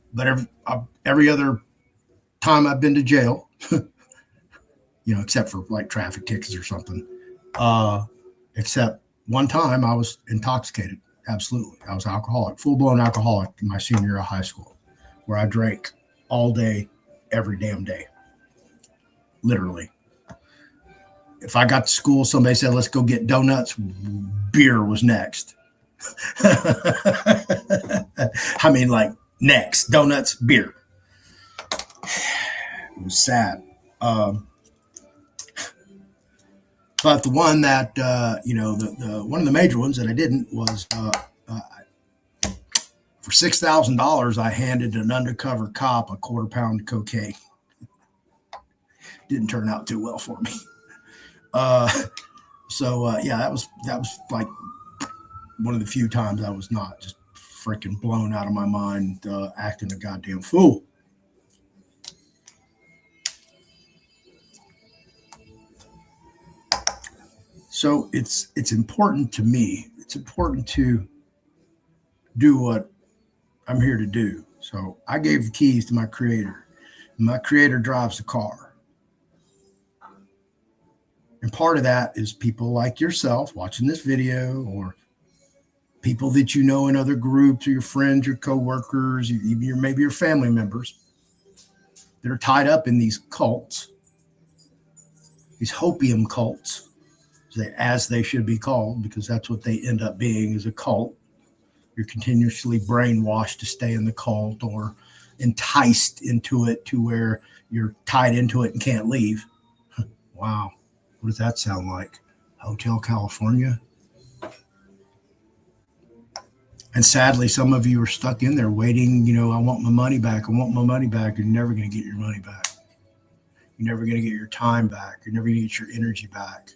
every other time I've been to jail, except for like traffic tickets or something, except one time I was intoxicated. Absolutely. I was alcoholic, full-blown alcoholic in my senior year of high school, where I drank all day, every damn day. Literally. If I got to school, somebody said, let's go get donuts, beer was next. I mean, like, next. Donuts, beer. It was sad. But the one that, the one of the major ones that I didn't was for $6,000, I handed an undercover cop a 1/4 pound of cocaine. Didn't turn out too well for me. Yeah, that was like one of the few times I was not just freaking blown out of my mind, acting a goddamn fool. So it's important to me. It's important to do what I'm here to do. So I gave the keys to my creator. My creator drives the car. And part of that is people like yourself watching this video, or people that you know in other groups, or your friends, your coworkers, even maybe your family members that are tied up in these cults, these hopium cults, as they should be called, because that's what they end up being, is a cult. You're continuously brainwashed to stay in the cult, or enticed into it to where you're tied into it and can't leave. Wow. What does that sound like? Hotel California? And sadly, some of you are stuck in there waiting, I want my money back. I want my money back. You're never going to get your money back. You're never going to get your time back. You're never going to get your energy back.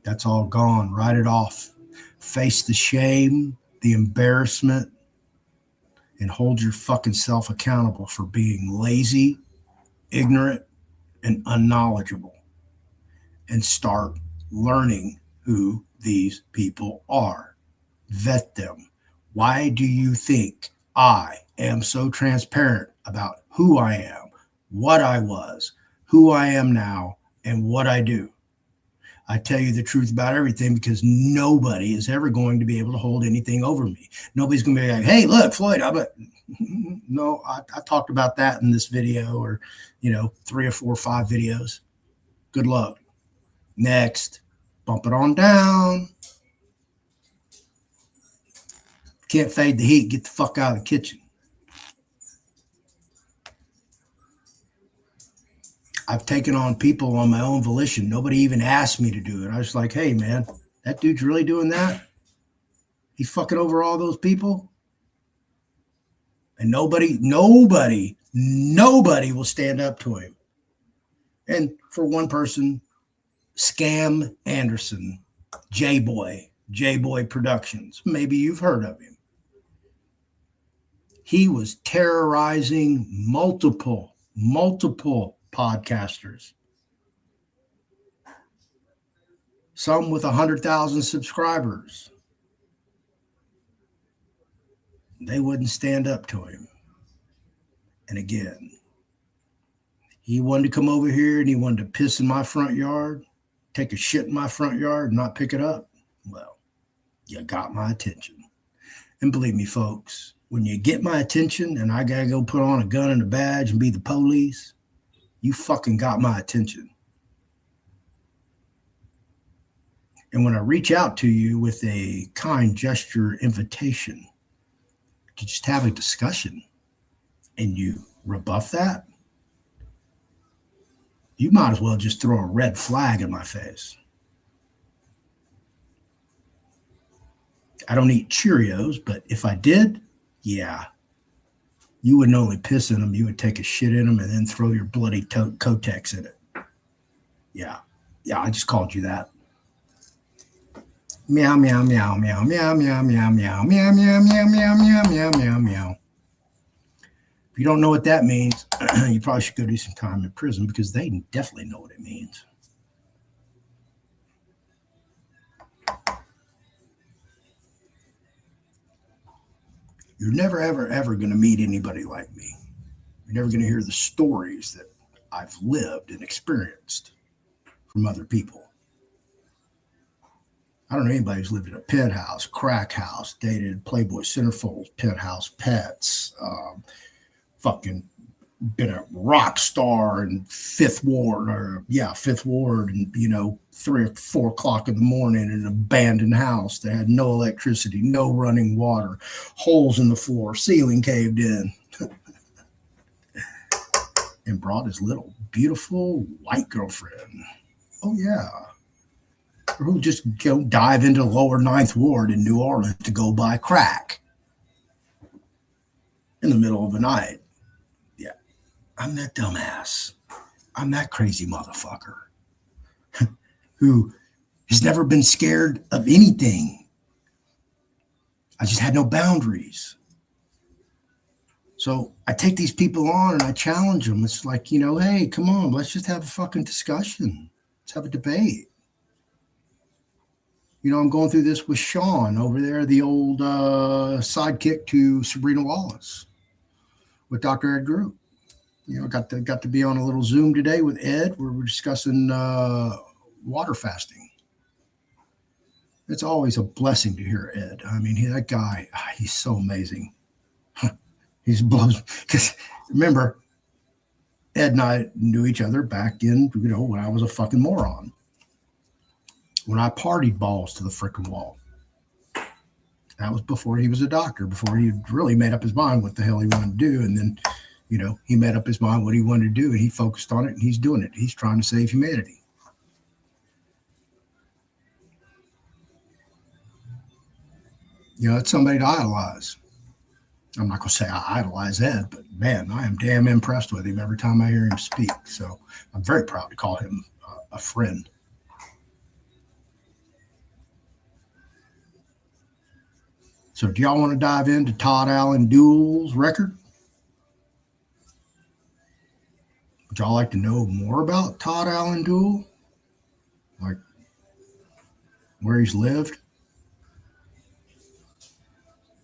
That's all gone. Write it off. Face the shame, the embarrassment, and hold your fucking self accountable for being lazy, ignorant, and unknowledgeable. And start learning who these people are. Vet them. Why do you think I am so transparent about who I am, what I was, who I am now, and what I do? I tell you the truth about everything because nobody is ever going to be able to hold anything over me. Nobody's going to be like, hey, look, Floyd, no, I talked about that in this video, or, 3 or 4 or 5 videos. Good luck. Next, bump it on down. Can't fade the heat. Get the fuck out of the kitchen. I've taken on people on my own volition. Nobody even asked me to do it. I was like, hey, man, that dude's really doing that? He's fucking over all those people? And nobody will stand up to him. And for one person, Scam Anderson, J-Boy Productions. Maybe you've heard of him. He was terrorizing multiple podcasters. Some with 100,000 subscribers. They wouldn't stand up to him. And again, he wanted to come over here and he wanted to piss in my front yard. take a shit in my front yard and not pick it up? Well, you got my attention. And believe me, folks, when you get my attention and I gotta go put on a gun and a badge and be the police, you fucking got my attention. And when I reach out to you with a kind gesture invitation to just have a discussion and you rebuff that, you might as well just throw a red flag in my face. I don't eat Cheerios, but if I did, yeah, you wouldn't only piss in them, you would take a shit in them and then throw your bloody Kotex in it. Yeah, I just called you that. Meow, meow, meow, meow, meow, meow, meow, meow, meow, meow, meow, meow, meow, meow, meow, meow. If you don't know what that means, you probably should go do some time in prison because they definitely know what it means. You're never, ever, ever going to meet anybody like me. You're never going to hear the stories that I've lived and experienced from other people. I don't know anybody who's lived in a penthouse, crack house, dated Playboy centerfolds, penthouse pets, fucking been a rock star in Fifth Ward, and 3 or 4 o'clock in the morning in an abandoned house that had no electricity, no running water, holes in the floor, ceiling caved in, and brought his little beautiful white girlfriend. Oh yeah. Who just go dive into lower 9th Ward in New Orleans to go buy crack in the middle of the night. Yeah, I'm that dumbass. I'm that crazy motherfucker who has never been scared of anything. I just had no boundaries. So I take these people on and I challenge them. It's like, hey, come on, let's just have a fucking discussion. Let's have a debate. I'm going through this with Sean over there, the old sidekick to Sabrina Wallace with Dr. Ed Group. Got to be on a little Zoom today with Ed where we're discussing water fasting. It's always a blessing to hear Ed. I mean, that guy, he's so amazing. He's blows because remember, Ed and I knew each other back in, when I was a fucking moron. When I partied balls to the frickin' wall. That was before he was a doctor, before he really made up his mind what the hell he wanted to do. And then, he made up his mind what he wanted to do and he focused on it and he's doing it. He's trying to save humanity. It's somebody to idolize. I'm not going to say I idolize Ed, but man, I am damn impressed with him every time I hear him speak. So I'm very proud to call him a friend. So do y'all want to dive into Todd Duell's record? Would y'all like to know more about Todd Duell? Like where he's lived?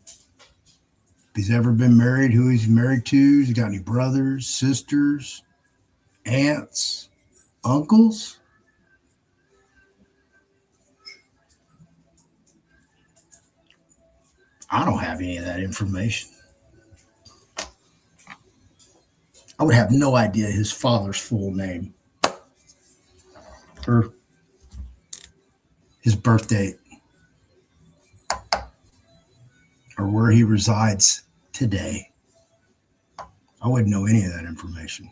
If he's ever been married, who he's married to? Has he got any brothers, sisters, aunts, uncles? I don't have any of that information. I would have no idea his father's full name or his birth date or where he resides today. I wouldn't know any of that information.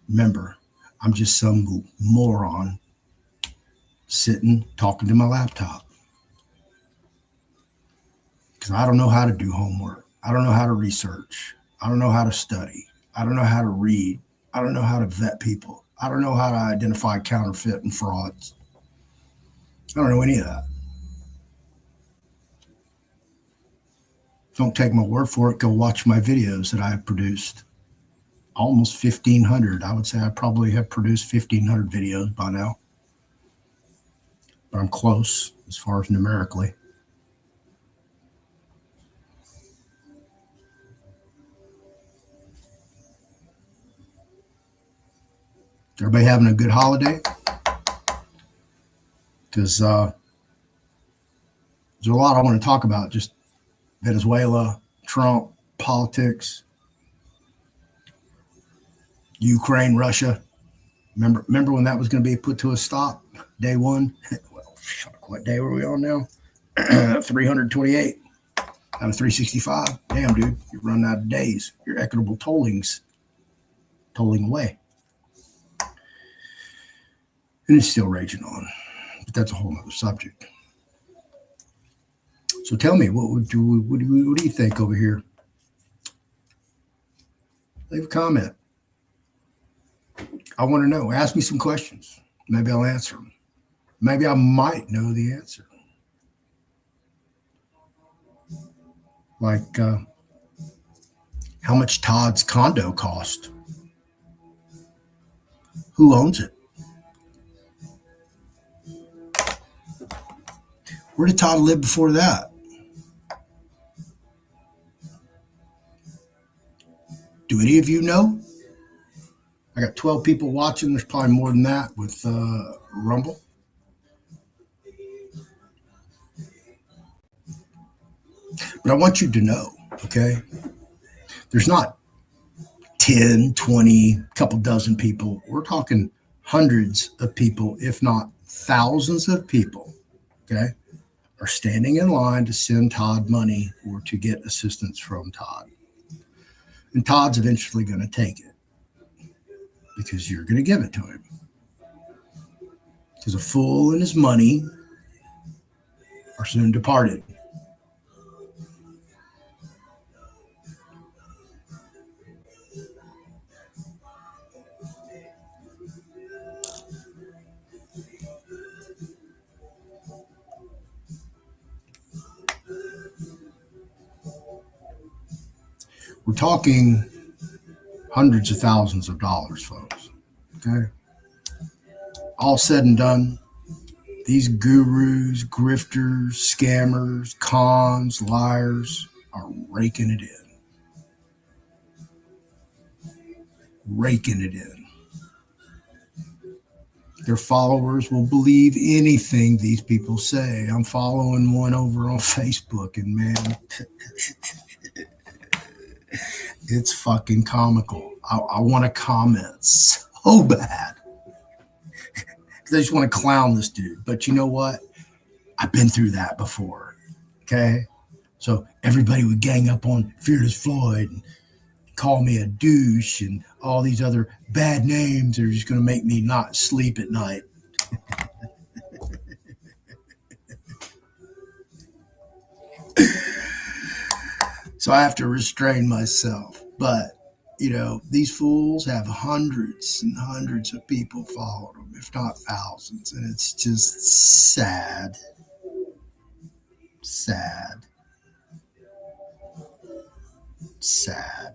Remember, I'm just some moron sitting talking to my laptop. Because I don't know how to do homework. I don't know how to research. I don't know how to study. I don't know how to read. I don't know how to vet people. I don't know how to identify counterfeit and frauds. I don't know any of that. Don't take my word for it. Go watch my videos that I have produced. Almost 1,500. I would say I probably have produced 1,500 videos by now. But I'm close as far as numerically. Everybody having a good holiday? because there's a lot I want to talk about. Just Venezuela, Trump, politics, Ukraine, Russia. Remember when that was going to be put to a stop? Day one. Well, what day were we on now? 328 out of 365. Damn, dude, you're running out of days. Your equitable tolling's tolling away. And it's still raging on. But that's a whole other subject. So tell me, what do you think over here? Leave a comment. I want to know. Ask me some questions. Maybe I'll answer them. Maybe I might know the answer. Like, how much Todd's condo cost? Who owns it? Where did Todd live before that? Do any of you know? I got 12 people watching. There's probably more than that with Rumble. But I want you to know, okay? There's not 10, 20, couple dozen people. We're talking hundreds of people, if not thousands of people, okay, are standing in line to send Todd money or to get assistance from Todd. And Todd's eventually going to take it because you're going to give it to him. Because a fool and his money are soon departed. We're talking hundreds of thousands of dollars, folks. Okay. All said and done, these gurus, grifters, scammers, cons, liars are raking it in. Raking it in. Their followers will believe anything these people say. I'm following one over on Facebook, and man, it's fucking comical. I want to comment so bad. Because I just want to clown this dude. But you know what? I've been through that before. Okay? So everybody would gang up on Fearless Floyd and call me a douche and all these other bad names that are just going to make me not sleep at night. So I have to restrain myself. But, you know, these fools have hundreds and hundreds of people following them, if not thousands. And it's just sad. Sad. Sad.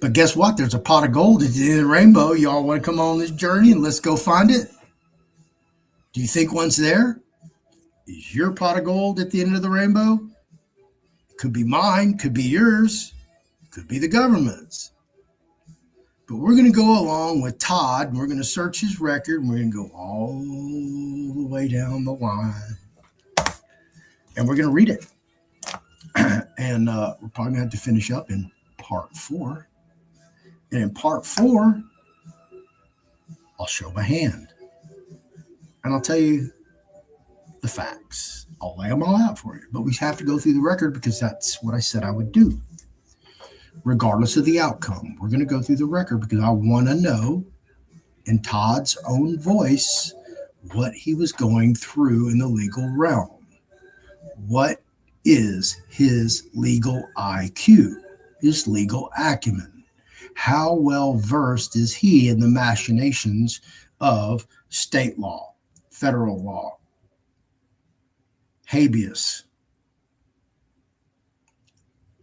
But guess what? There's a pot of gold at the end of the rainbow. Y'all want to come on this journey and let's go find it? Do you think one's there? Is your pot of gold at the end of the rainbow? Could be mine, could be yours, could be the government's. But we're going to go along with Todd, and we're going to search his record, and we're going to go all the way down the line. And we're going to read it. And we're probably going to have to finish up in part 4. And in part 4, I'll show my hand. And I'll tell you the facts. I'll lay them all out for you. But we have to go through the record because that's what I said I would do. Regardless of the outcome, we're going to go through the record because I want to know in Todd's own voice what he was going through in the legal realm. What is his legal IQ, his legal acumen? How well versed is he in the machinations of state law, federal law, habeas,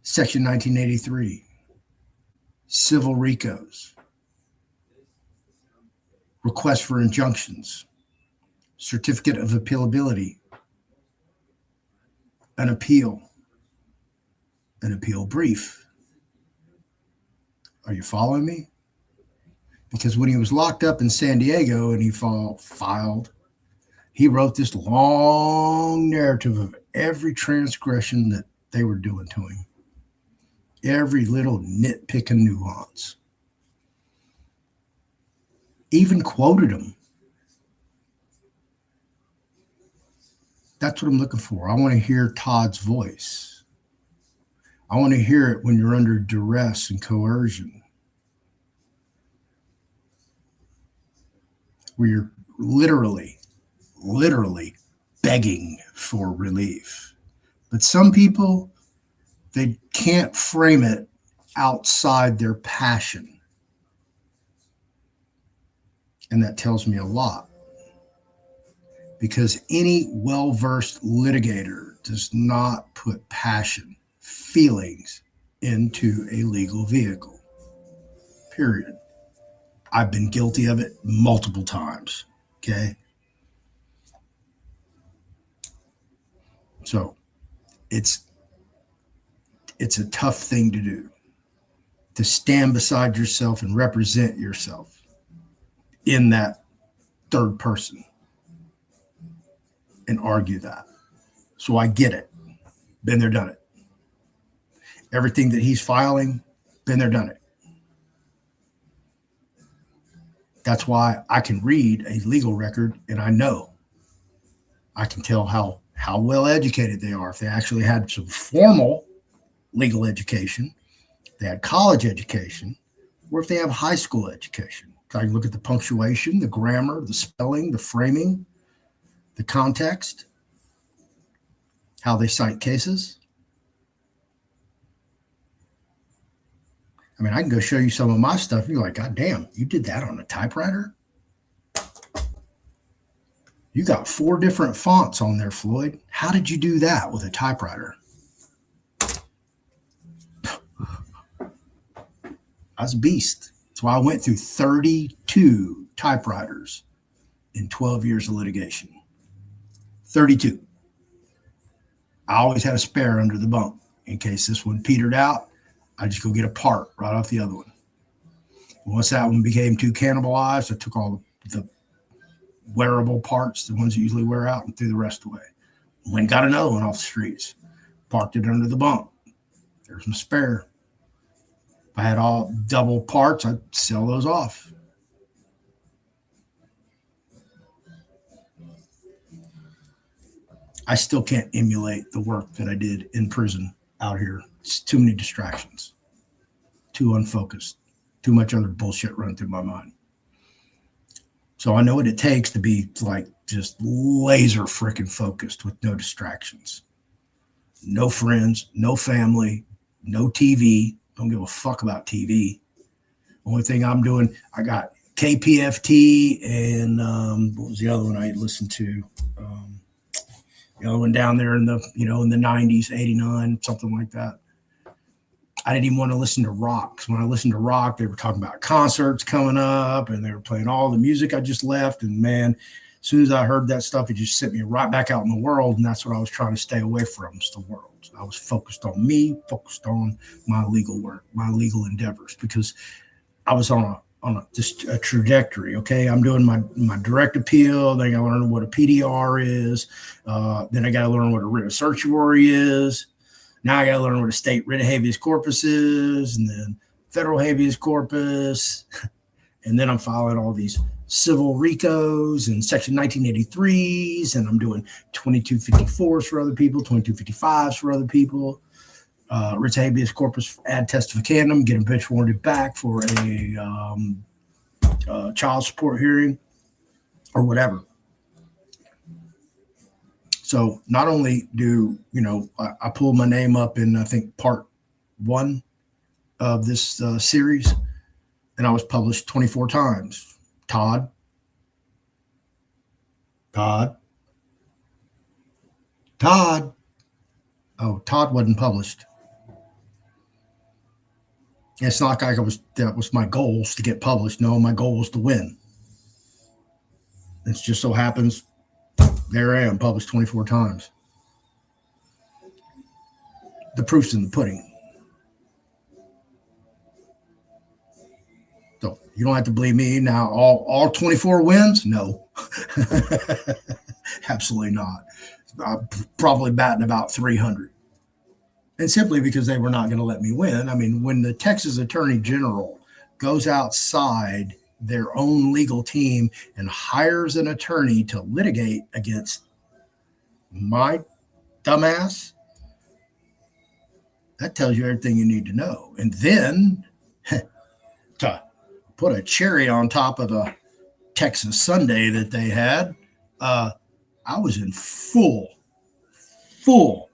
Section 1983, civil RICOs, request for injunctions, certificate of appealability, an appeal brief. Are you following me? Because when he was locked up in San Diego and he filed, he wrote this long narrative of every transgression that they were doing to him, every little nitpick and nuance. Even quoted him. That's what I'm looking for. I want to hear Todd's voice. I want to hear it when you're under duress and coercion, where you're literally begging for relief. But some people, they can't frame it outside their passion. And that tells me a lot. Because any well-versed litigator does not put passion, feelings into a legal vehicle. Period. I've been guilty of it multiple times. Okay. So it's a tough thing to do, to stand beside yourself and represent yourself in that third person and argue that. So I get it. Been there, done it. Everything that he's filing, been there, done it. That's why I can read a legal record and I know. I can tell how well educated they are. If they actually had some formal legal education, they had college education, or if they have high school education. I can look at the punctuation, the grammar, the spelling, the framing, the context, how they cite cases. I mean, I can go show you some of my stuff. And you're like, God damn, you did that on a typewriter? You got 4 different fonts on there, Floyd. How did you do that with a typewriter? I was a beast. That's why I went through 32 typewriters in 12 years of litigation. 32. I always had a spare under the bunk in case this one petered out. I just go get a part right off the other one. Once that one became too cannibalized, I took all the wearable parts, the ones that usually wear out, and threw the rest away. Went and got another one off the streets. Parked it under the bunk. There's my spare. If I had all double parts, I'd sell those off. I still can't emulate the work that I did in prison out here. It's too many distractions, too unfocused, too much other bullshit running through my mind. So I know what it takes to be like just laser freaking focused with no distractions, no friends, no family, no TV. Don't give a fuck about TV. Only thing I'm doing, I got KPFT and what was the other one I listened to? The other one down there in the, in the 90s, 89, something like that. I didn't even want to listen to rock. When I listened to rock, they were talking about concerts coming up and they were playing all the music I just left. And man, as soon as I heard that stuff, it just sent me right back out in the world. And that's what I was trying to stay away from, is the world. I was focused on me, focused on my legal work, my legal endeavors, because I was on just a trajectory. Okay. I'm doing my direct appeal. Then I got to learn what a PDR is. Then I got to learn what a writ of certiorari is. Now I got to learn what a state writ of habeas corpus is, and then federal habeas corpus. And then I'm filing all these civil RICOs and section 1983s. And I'm doing 2254s for other people, 2255s for other people. Writs habeas corpus ad testificandum, get a bench warranted back for a child support hearing or whatever. So not only do, I pulled my name up in, I think, part 1 of this series, and I was published 24 times. Todd. Oh, Todd wasn't published. It's not like that was my goals to get published. No, my goal was to win. It just so happens there I am, published 24 times. The proof's in the pudding. So You don't have to believe me. Now, all 24 wins? No. Absolutely not. Probably batting about 300. And simply because they were not going to let me win. I mean, when the Texas Attorney General goes outside their own legal team and hires an attorney to litigate against my dumbass, that tells you everything you need to know. And then to put a cherry on top of the Texas Sunday that they had, I was in full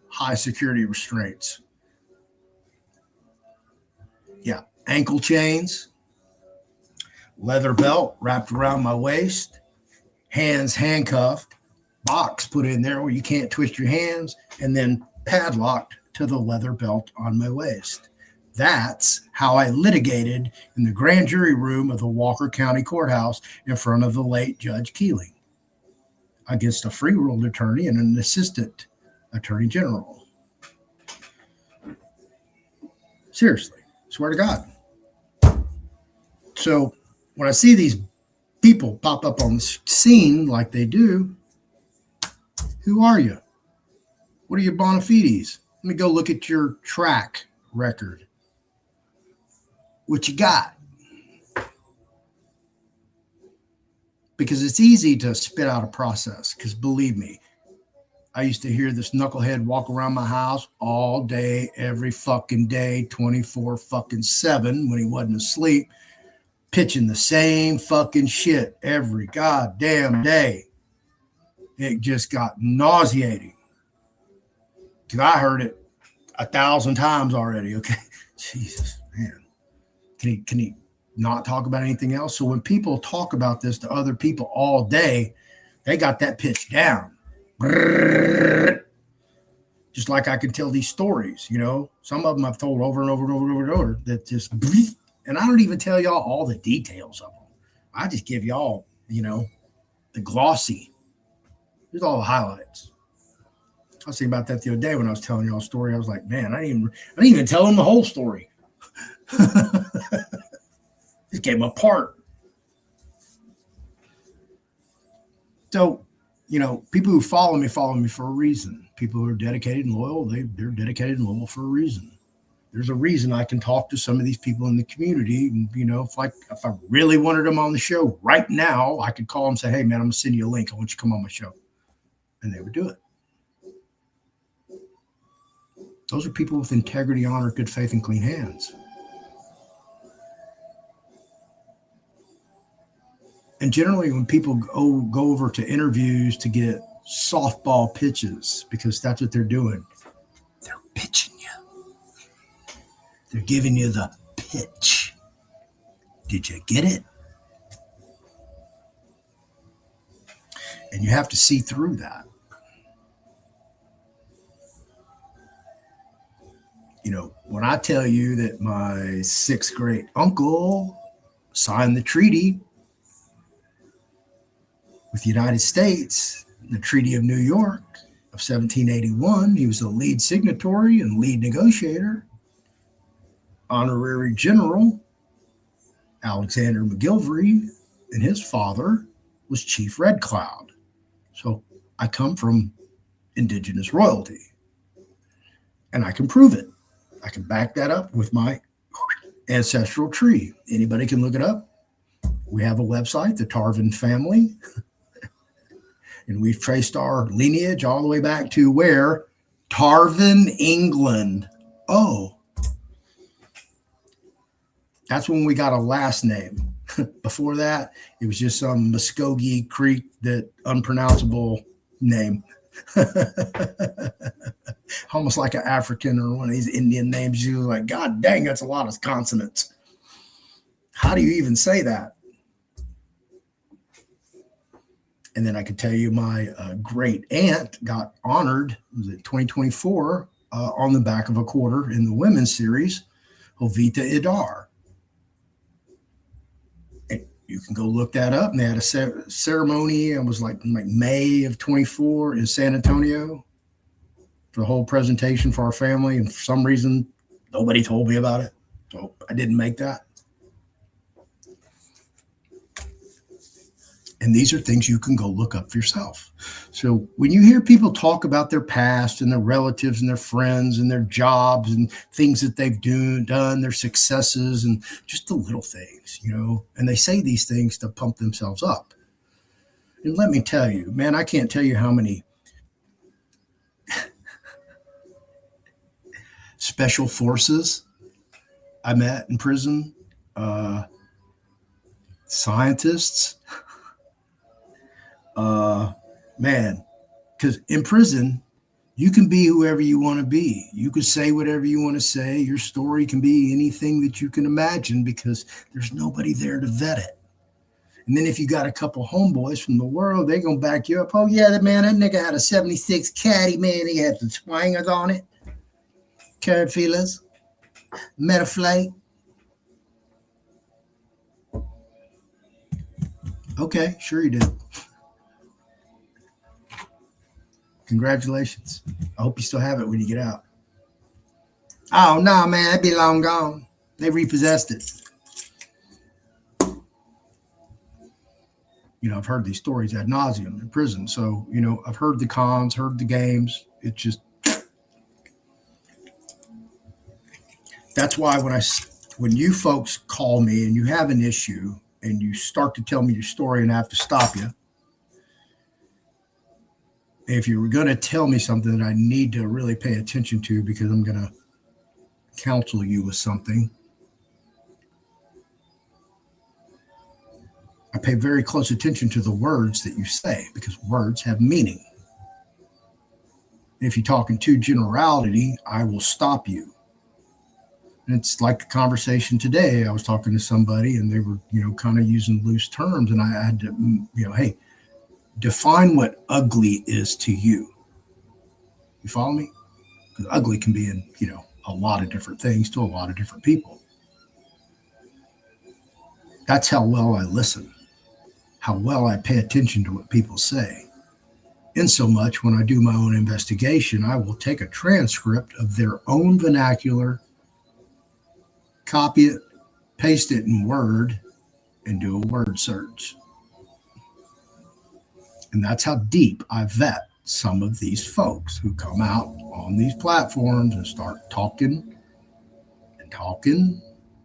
high security restraints. Yeah, ankle chains, leather belt wrapped around my waist, hands handcuffed, box put in there where you can't twist your hands, and then padlocked to the leather belt on my waist. That's how I litigated in the grand jury room of the Walker County Courthouse in front of the late Judge Keeling against a free world attorney and an assistant attorney general. Seriously, swear to God. So when I see these people pop up on the scene like they do, who are you? What are your bona fides? Let me go look at your track record. What you got? Because it's easy to spit out a process. Because believe me, I used to hear this knucklehead walk around my house all day, every fucking day, 24/7 when he wasn't asleep, pitching the same fucking shit every goddamn day. It just got nauseating. Because I heard it 1,000 times already. Okay. Jesus, man. Can he not talk about anything else? So when people talk about this to other people all day, they got that pitch down. Just like I can tell these stories, you know, some of them I've told over and over and over and over and over that just, and I don't even tell y'all all the details of them. I just give y'all, you know, the glossy. There's all the highlights. I was thinking about that the other day when I was telling y'all a story. I was like, man, I didn't even tell them the whole story. Just gave them a part. So, you know, people who follow me for a reason. People who are dedicated and loyal, they're dedicated and loyal for a reason. There's a reason I can talk to some of these people in the community. And, you know, if I really wanted them on the show right now, I could call them and say, hey, man, I'm going to send you a link. I want you to come on my show. And they would do it. Those are people with integrity, honor, good faith, and clean hands. And generally when people go over to interviews to get softball pitches, because that's what they're doing, they're pitching you. They're giving you the pitch. Did you get it? And you have to see through that. You know, when I tell you that my sixth grade uncle signed the treaty with the United States, the Treaty of New York of 1781, he was the lead signatory and lead negotiator. Honorary General Alexander McGilvery, and his father was Chief Red Cloud. So I come from indigenous royalty, and I can prove it. I can back that up with my ancestral tree. Anybody can look it up. We have a website, the Tarvin family, and we've traced our lineage all the way back to where? Tarvin, England. Oh, that's when we got a last name. Before that, it was just some Muskogee Creek, that unpronounceable name. Almost like an African or one of these Indian names. You're like, God dang, that's a lot of consonants. How do you even say that? And then I could tell you my great aunt got honored, was it 2024, on the back of a quarter in the women's series, Jovita Idar. And you can go look that up. And they had a ceremony. It was like May of 24 in San Antonio for the whole presentation for our family. And for some reason, nobody told me about it. So I didn't make that. And these are things you can go look up for yourself. So when you hear people talk about their past and their relatives and their friends and their jobs and things that they've done, their successes and just the little things, and they say these things to pump themselves up. And let me tell you, man, I can't tell you how many special forces I met in prison, scientists, man, because in prison, you can be whoever you want to be. You can say whatever you want to say. Your story can be anything that you can imagine because there's nobody there to vet it. And then if you got a couple homeboys from the world, they're going to back you up. Oh, yeah, that nigga had a 76 Caddy, man. He had the swingers on it. Carrot feelers. Metaflight. Okay, sure you did. Congratulations. I hope you still have it when you get out. Oh, no, man, that'd be long gone. They repossessed it. I've heard these stories ad nauseum in prison. So, I've heard the cons, heard the games. It's just, that's why when you folks call me and you have an issue and you start to tell me your story and I have to stop you, if you're going to tell me something that I need to really pay attention to because I'm going to counsel you with something, I pay very close attention to the words that you say because words have meaning. If you talk in too generality, I will stop you. And it's like the conversation today. I was talking to somebody and they were, kind of using loose terms. And I had to, hey, define what ugly is to you. You follow me? Because ugly can be in, a lot of different things to a lot of different people. That's how well I listen, how well I pay attention to what people say. In so much, when I do my own investigation, I will take a transcript of their own vernacular, copy it, paste it in Word, and do a word search. And that's how deep I vet some of these folks who come out on these platforms and start talking and talking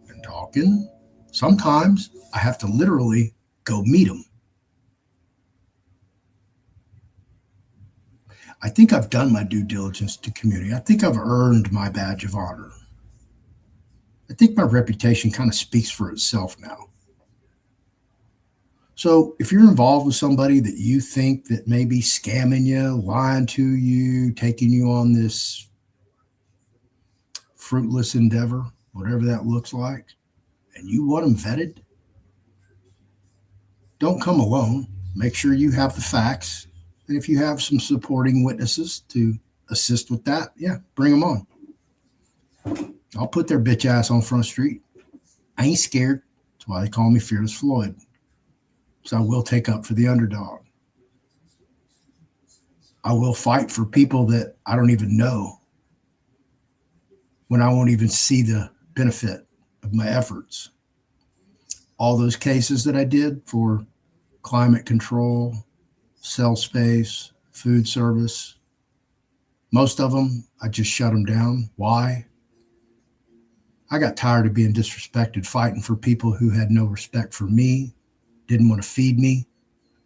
and talking. Sometimes I have to literally go meet them. I think I've done my due diligence to community. I think I've earned my badge of honor. I think my reputation kind of speaks for itself now. So if you're involved with somebody that you think that may be scamming you, lying to you, taking you on this fruitless endeavor, whatever that looks like, and you want them vetted, don't come alone. Make sure you have the facts. And if you have some supporting witnesses to assist with that, yeah, bring them on. I'll put their bitch ass on Front Street. I ain't scared. That's why they call me Fearless Floyd. So I will take up for the underdog. I will fight for people that I don't even know when I won't even see the benefit of my efforts. All those cases that I did for climate control, cell space, food service, most of them, I just shut them down. Why? I got tired of being disrespected, fighting for people who had no respect for me, didn't want to feed me,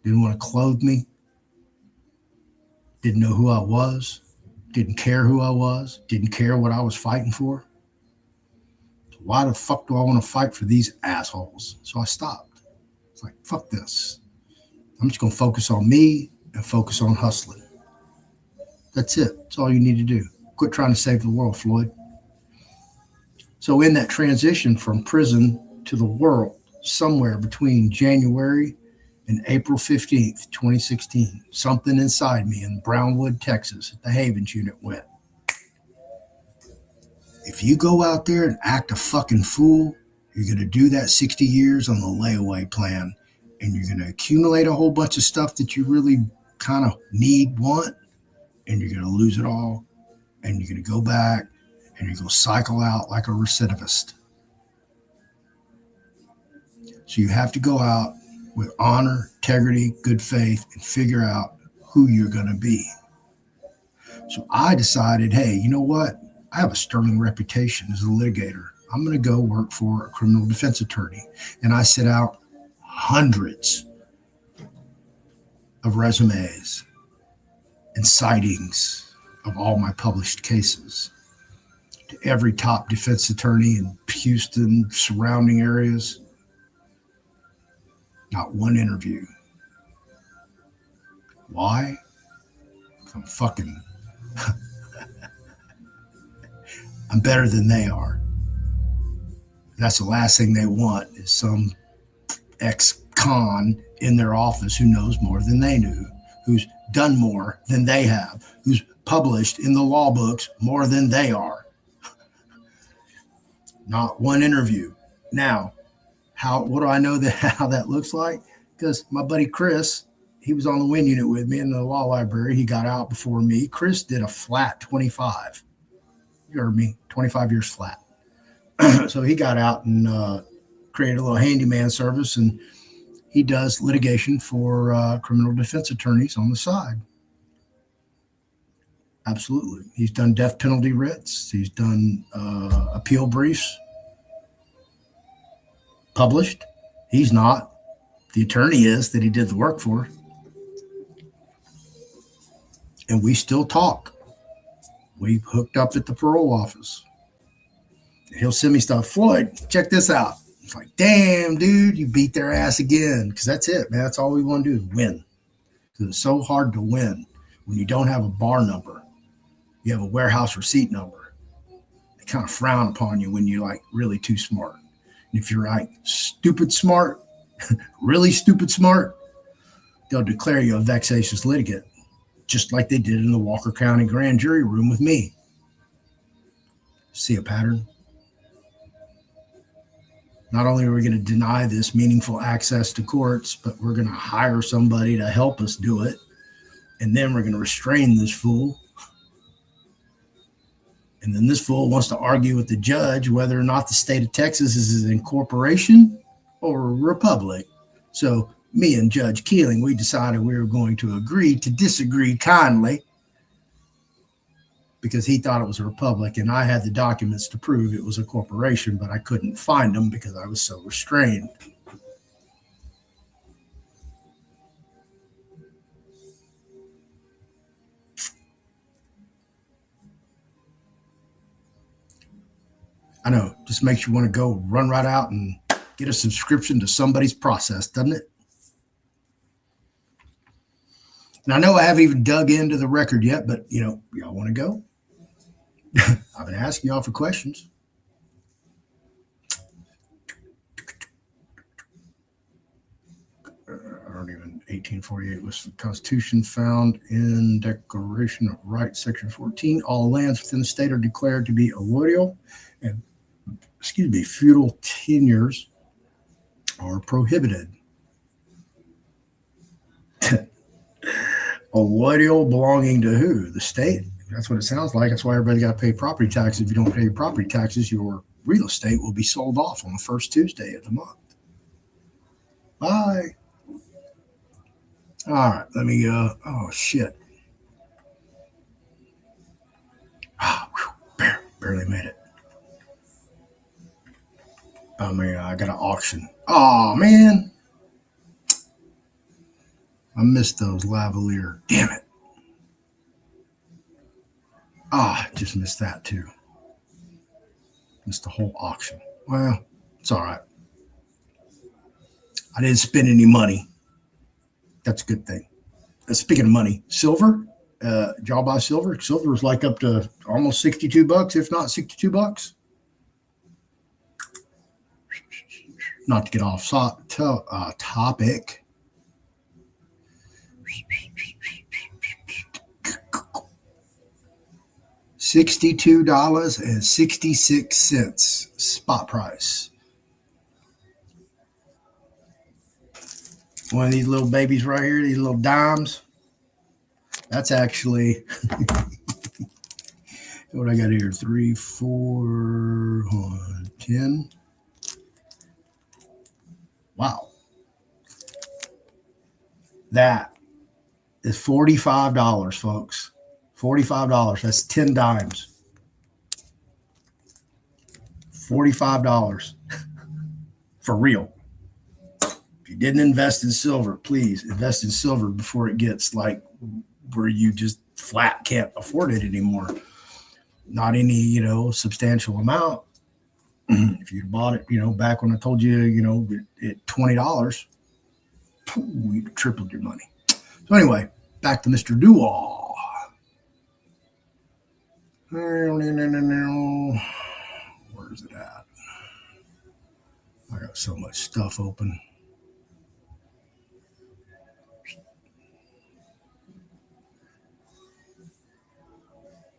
didn't want to clothe me, didn't know who I was, didn't care who I was, didn't care what I was fighting for. So why the fuck do I want to fight for these assholes? So I stopped. It's like, fuck this. I'm just going to focus on me and focus on hustling. That's it. That's all you need to do. Quit trying to save the world, Floyd. So in that transition from prison to the world, somewhere between January and April 15th, 2016, something inside me in Brownwood, Texas, at the Havens unit went, if you go out there and act a fucking fool, you're going to do that 60 years on the layaway plan, and you're going to accumulate a whole bunch of stuff that you really kind of want, and you're going to lose it all, and you're going to go back, and you're going to cycle out like a recidivist. So you have to go out with honor, integrity, good faith, and figure out who you're going to be. So I decided, hey, you know what? I have a sterling reputation as a litigator. I'm going to go work for a criminal defense attorney. And I set out hundreds of resumes and sightings of all my published cases to every top defense attorney in Houston, surrounding areas. Not one interview. Why? I'm fucking, I'm better than they are. That's the last thing they want is some ex-con in their office who knows more than they knew, who's done more than they have, who's published in the law books more than they are. Not one interview. Now, what do I know how that looks like? Because my buddy Chris, he was on the win unit with me in the law library. He got out before me. Chris did a flat 25. You heard me, 25 years flat. So he got out and created a little handyman service, and he does litigation for criminal defense attorneys on the side. Absolutely. He's done death penalty writs. He's done appeal briefs. Published. He's not. The attorney is that he did the work for. And we still talk. We hooked up at the parole office. He'll send me stuff. Floyd, check this out. It's like, damn, dude, you beat their ass again. Because that's it, man. That's all we want to do is win. Because it's so hard to win when you don't have a bar number. You have a warehouse receipt number. They kind of frown upon you when you're like really too smart. And if you're like stupid smart, really stupid smart, they'll declare you a vexatious litigant, just like they did in the Walker County grand jury room with me. See a pattern? Not only are we going to deny this meaningful access to courts, but we're going to hire somebody to help us do it. And then we're going to restrain this fool. And then this fool wants to argue with the judge whether or not the state of Texas is an incorporation or a republic. So me and Judge Keeling, we decided we were going to agree to disagree kindly because he thought it was a republic, and I had the documents to prove it was a corporation, but I couldn't find them because I was so restrained. I know, just makes you want to go run right out and get a subscription to somebody's process, doesn't it? And I know I haven't even dug into the record yet, but, y'all want to go? I've been asking y'all for questions. I don't even, 1848 was the Constitution found in Declaration of Rights, Section 14. All lands within the state are declared to be allodial and, feudal tenures are prohibited. Allodial belonging to who? The state? That's what it sounds like. That's why everybody got to pay property taxes. If you don't pay property taxes, your real estate will be sold off on the first Tuesday of the month. Bye. All right, let me oh shit. Barely made it. Oh man, I got an auction. Oh man. I missed those lavalier. Damn it. I just missed that too. Missed the whole auction. Well, it's all right. I didn't spend any money. That's a good thing. Speaking of money, silver. Did y'all buy silver? Silver was like up to almost $62, if not $62. Not to get off topic. $62.66 spot price. One of these little babies right here, these little dimes. That's actually what I got here. 3, 4, 10. Wow. That is $45, folks. $45. That's 10 dimes. $45 for real. If you didn't invest in silver, please invest in silver before it gets like where you just flat can't afford it anymore. Not any, substantial amount. If you'd bought it, back when I told you, at $20, you tripled your money. So anyway, back to Mr. Duell. Where's it at? I got so much stuff open.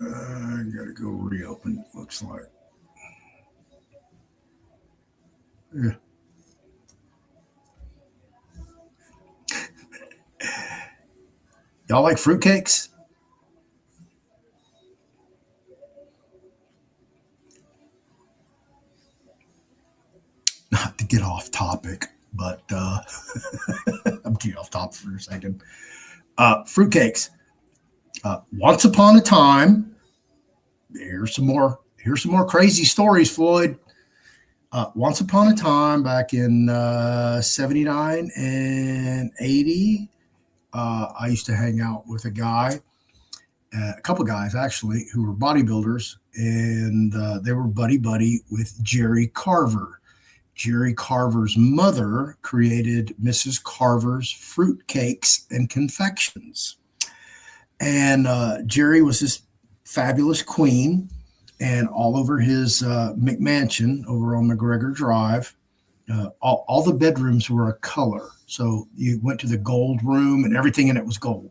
I gotta go reopen, looks like. Yeah. Y'all like fruitcakes? Not to get off topic, but I'm getting off topic for a second. Fruitcakes. Once upon a time, here's some more crazy stories, Floyd. Once upon a time, back in 79 and 80, I used to hang out with a couple guys actually, who were bodybuilders, and they were buddy with Jerry Carver. Jerry Carver's mother created Mrs. Carver's Fruitcakes and Confections. And Jerry was this fabulous queen, and all over his McMansion over on McGregor Drive, all the bedrooms were a color. So you went to the gold room and everything in it was gold.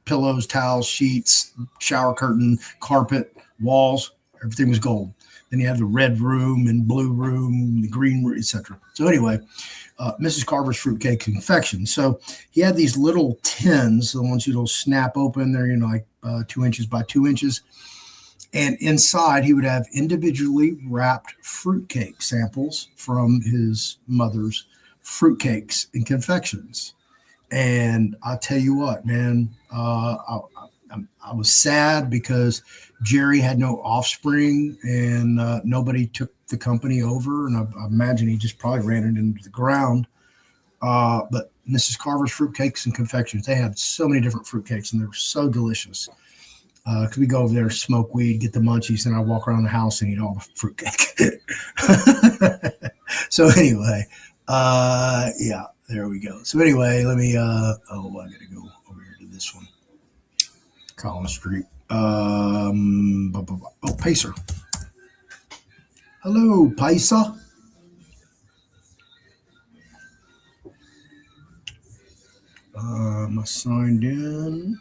Pillows, towels, sheets, shower curtain, carpet, walls, everything was gold. Then you have the red room and blue room, the green room, etc. So anyway, Mrs. Carver's Fruitcake Confection. So he had these little tins, the ones you'll snap open. They're like 2 inches by 2 inches. And inside, he would have individually wrapped fruitcake samples from his mother's fruitcakes and confections. And I tell you what, man, I was sad because Jerry had no offspring, and nobody took the company over. And I imagine he just probably ran it into the ground. But Mrs. Carver's Fruitcakes and Confections, they had so many different fruitcakes, and they were so delicious. Because we go over there, smoke weed, get the munchies, and I walk around the house and eat all the fruitcake. So anyway, yeah, there we go. So anyway, let me, I got to go over here to this one. Collins Street. Pacer. Hello, Pacer. Am I signed in?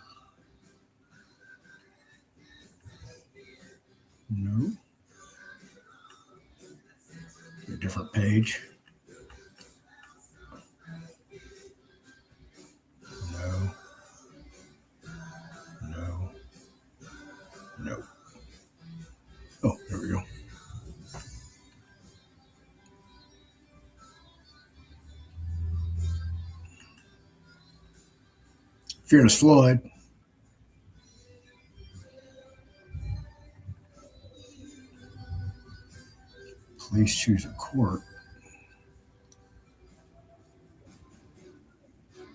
No. A different page. No. No. No. Oh, there we go. Fearless Floyd. Please choose a court.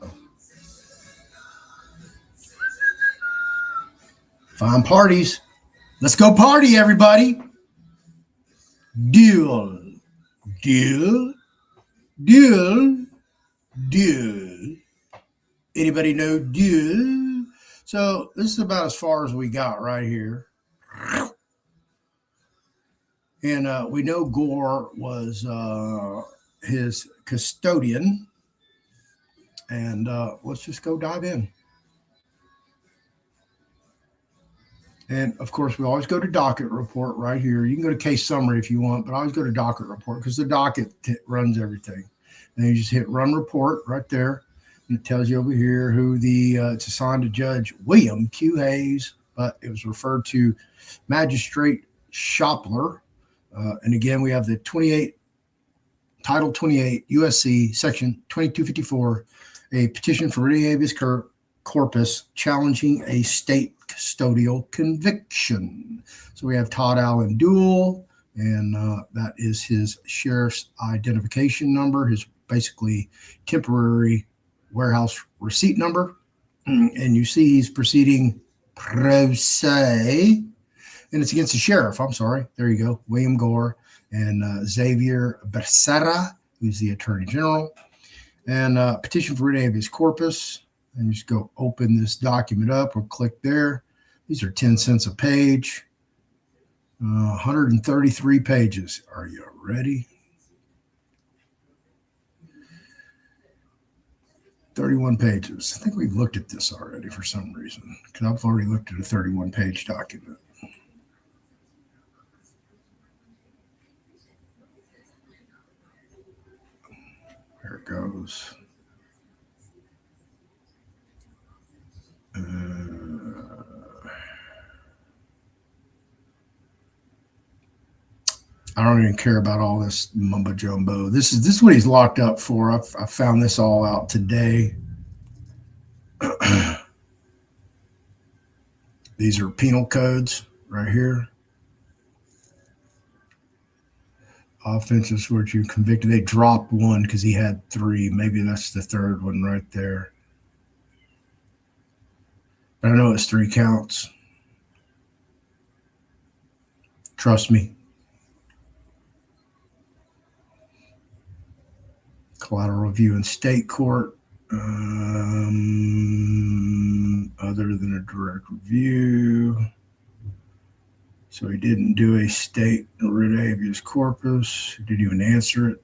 Oh. Find parties. Let's go party, everybody. Duel. Anybody know Duel? So this is about as far as we got right here. And we know Gore was his custodian. And let's just go dive in. And of course, we always go to docket report right here. You can go to case summary if you want, but I always go to docket report because the docket runs everything. And you just hit run report right there. And it tells you over here who it's assigned to Judge William Q. Hayes, but it was referred to Magistrate Shopler. And again, we have the Title 28 USC Section 2254 a petition for writ habeas corpus challenging a state custodial conviction. So we have Todd Duell, and that is his sheriff's identification number, his basically temporary warehouse receipt number. And you see he's proceeding pro se, and it's against the sheriff. I'm sorry. There you go. William Gore and Xavier Becerra, who's the attorney general. And petition for writ habeas corpus. And you just go open this document up or click there. These are 10 cents a page, 133 pages. Are you ready? 31 pages. I think we've looked at this already for some reason, because I've already looked at a 31-page document. There it goes. I don't even care about all this mumbo jumbo. This is what he's locked up for. I found this all out today. These are penal codes right here. Offenses for which you convicted. They dropped one because he had 3. Maybe that's the 3rd one right there. But I know it's 3 counts. Trust me. Collateral review in state court, other than a direct review. So he didn't do a state writ habeas corpus. He didn't even answer it.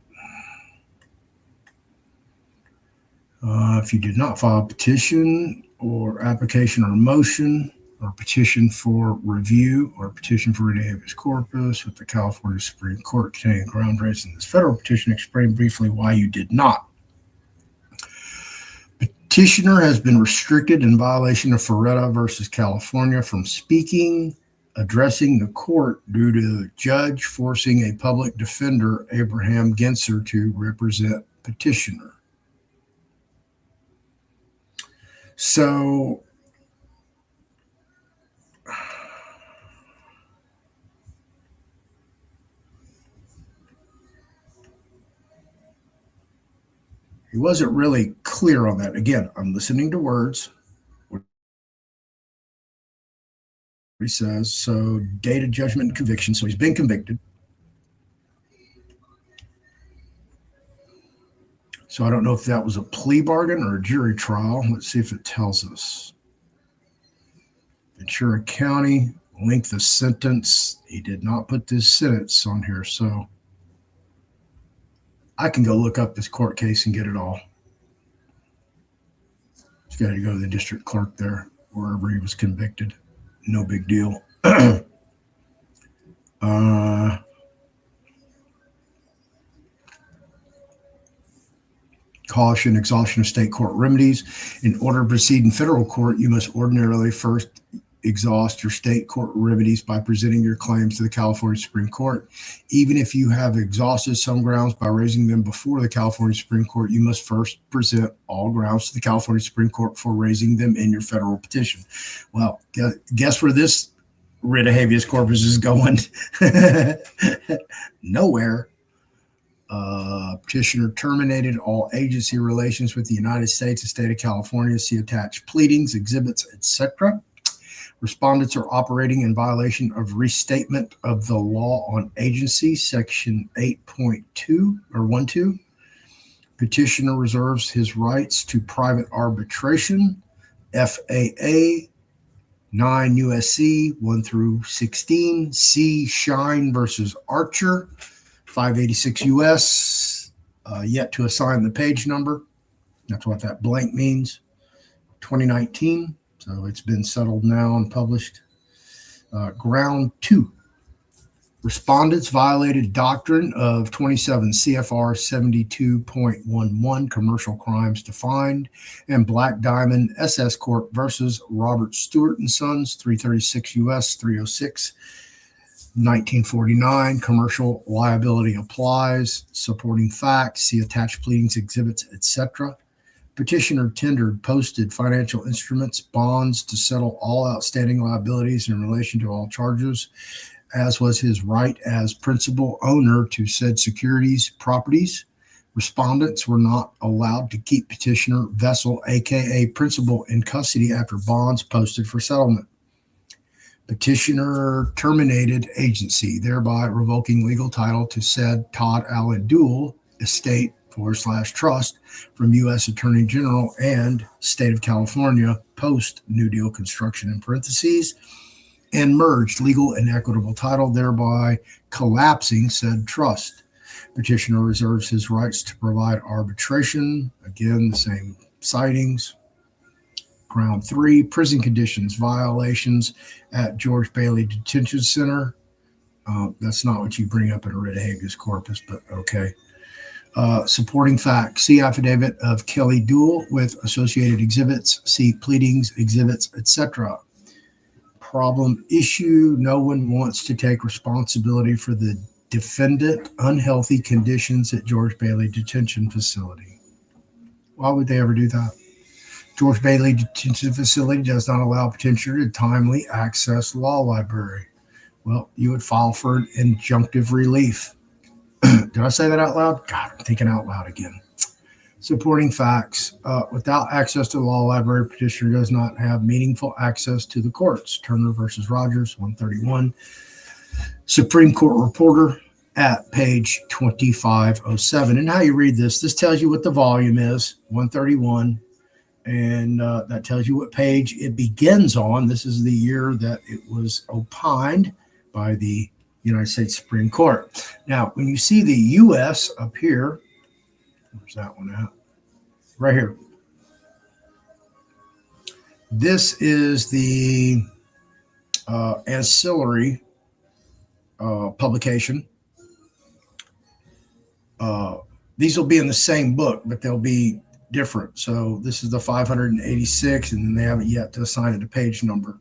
If you did not file a petition or application or motion or petition for review or petition for writ habeas corpus with the California Supreme Court containing ground raised in this federal petition, explain briefly why you did not. Petitioner has been restricted in violation of Ferretta versus California from speaking, addressing the court due to the judge forcing a public defender, Abraham Genser, to represent petitioner. So he wasn't really clear on that. Again, I'm listening to words. What he says. So date of judgment and conviction. So he's been convicted. So I don't know if that was a plea bargain or a jury trial. Let's see if it tells us. Ventura County, length of sentence. He did not put this sentence on here. So I can go look up this court case and get it all. He's got to go to the district clerk there, wherever he was convicted. No big deal. Caution, exhaustion of state court remedies. In order to proceed in federal court, you must ordinarily first exhaust your state court remedies by presenting your claims to the California Supreme Court. Even if you have exhausted some grounds by raising them before the California Supreme Court, you must first present all grounds to the California Supreme Court before raising them in your federal petition. Well, guess where this writ of habeas corpus is going? Nowhere. Petitioner terminated all agency relations with the United States and state of California. See attached pleadings, exhibits, etc. Respondents are operating in violation of restatement of the law on agency, section 8.2 or 12. Petitioner reserves his rights to private arbitration, FAA 9 U.S.C. 1 through 16, C. Shine versus Archer, 586 U.S., yet to assign the page number. That's what that blank means. 2019. So it's been settled now and published. Ground 2. Respondents violated doctrine of 27 CFR 72.11, commercial crimes defined, and Black Diamond SS Corp versus Robert Stewart and Sons, 336 U.S. 306. 1949, commercial liability applies, supporting facts, see attached pleadings, exhibits, etc. Petitioner tendered posted financial instruments, bonds to settle all outstanding liabilities in relation to all charges, as was his right as principal owner to said securities properties. Respondents were not allowed to keep petitioner vessel, aka principal, in custody after bonds posted for settlement. Petitioner terminated agency, thereby revoking legal title to said Todd Duell estate / trust from U.S. Attorney General and State of California post New Deal construction in parentheses, and merged legal and equitable title, thereby collapsing said trust. Petitioner reserves his rights to provide arbitration. Again, the same citings. Ground 3, prison conditions violations at George Bailey Detention Center. That's not what you bring up in a writ of habeas corpus, but okay. Supporting facts. See affidavit of Kelly Duell with associated exhibits. See pleadings, exhibits, etc. Problem issue. No one wants to take responsibility for the defendant unhealthy conditions at George Bailey Detention Facility. Why would they ever do that? George Bailey Detention Facility does not allow petitioner to timely access law library. Well, you would file for an injunctive relief. Did I say that out loud? God, I'm thinking out loud again. Supporting facts. Without access to the law library, petitioner does not have meaningful access to the courts. Turner versus Rogers, 131. Supreme Court reporter at page 2507. And how you read this, this tells you what the volume is, 131. And that tells you what page it begins on. This is the year that it was opined by the United States Supreme Court. Now, when you see the U.S. up here, where's that one at? Right here. This is the ancillary publication. These will be in the same book, but they'll be different. So this is the 586, and then they haven't yet to assign it a page number.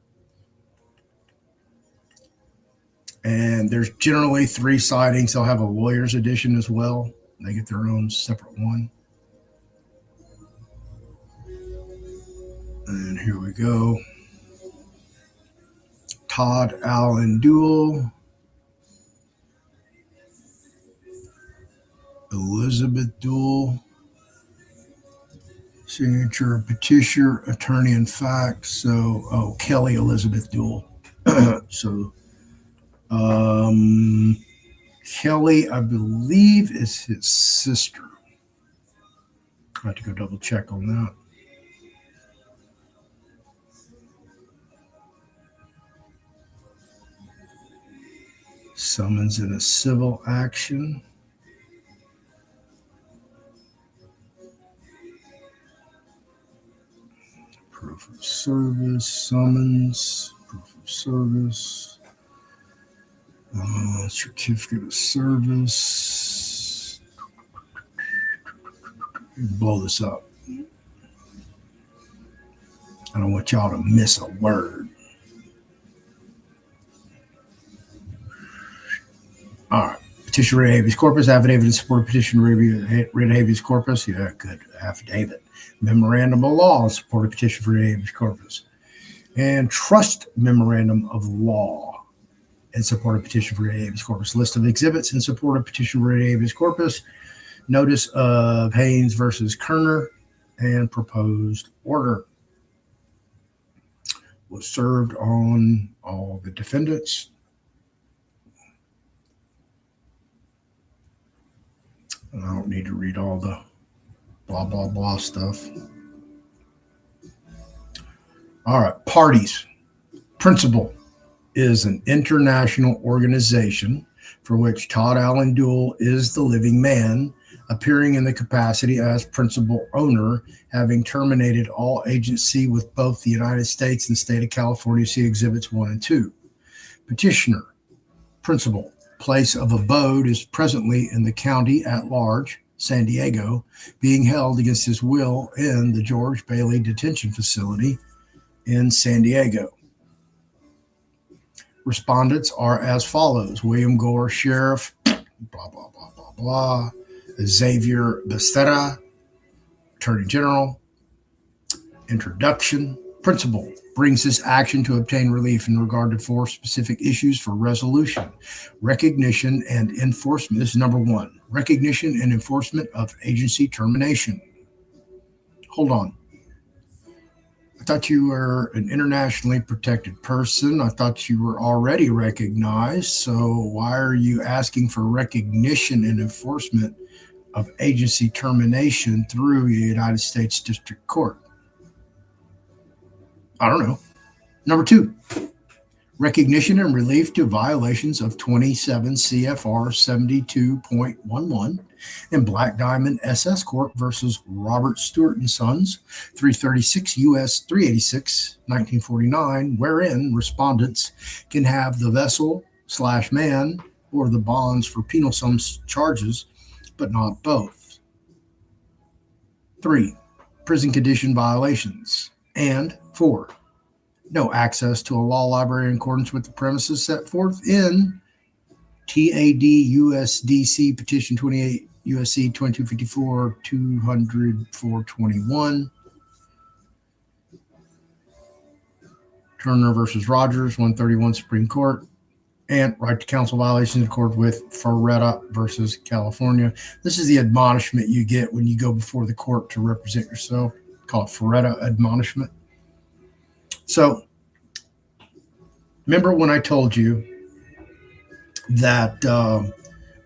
And there's generally 3 sightings. They'll have a lawyer's edition as well. They get their own separate one. And here we go. Todd Duell. Elizabeth Duell. Signature, petitioner, attorney in fact. So, Kelly Elizabeth Duell. So, Kelly, I believe, is his sister. I have to go double check on that. Summons in a civil action. Proof of service, summons, proof of service. Certificate of service. Blow this up. I don't want y'all to miss a word. All right. Petition writ habeas corpus, affidavit in support of petition writ habeas corpus. Yeah, good. Affidavit. Memorandum of law in support of petition for writ habeas corpus. And trust memorandum of law in support of petition for writ habeas corpus. List of exhibits in support of petition for writ habeas corpus. Notice of Haynes versus Kerner and proposed order. Was served on all the defendants. And I don't need to read all the blah, blah, blah stuff. All right. Parties. Principal is an international organization for which Todd Duell is the living man, appearing in the capacity as principal owner, having terminated all agency with both the United States and state of California. See Exhibits 1 and 2. Petitioner, principal, place of abode is presently in the county at large, San Diego, being held against his will in the George Bailey Detention Facility in San Diego. Respondents are as follows: William Gore, Sheriff, blah, blah, blah, blah, blah. Xavier Becerra, Attorney General. Introduction. Principal brings this action to obtain relief in regard to 4 specific issues for resolution: recognition and enforcement. This is number 1. Recognition and enforcement of agency termination. Hold on. I thought you were an internationally protected person. I thought you were already recognized. So why are you asking for recognition and enforcement of agency termination through the United States District Court? I don't know. Number 2, recognition and relief to violations of 27 CFR 72.11 and Black Diamond SS Corp versus Robert Stewart and Sons, 336 U.S. 386, 1949, wherein respondents can have the vessel/man or the bonds for penal sums charges, but not both. 3, prison condition violations. And 4, no access to a law library in accordance with the premises set forth in TAD USDC Petition 28 USC 2254 200 421. Turner versus Rogers 131 Supreme Court. And right to counsel violations in accord with Ferretta versus California. This is the admonishment you get when you go before the court to represent yourself. Call it Ferretta admonishment. So remember when I told you that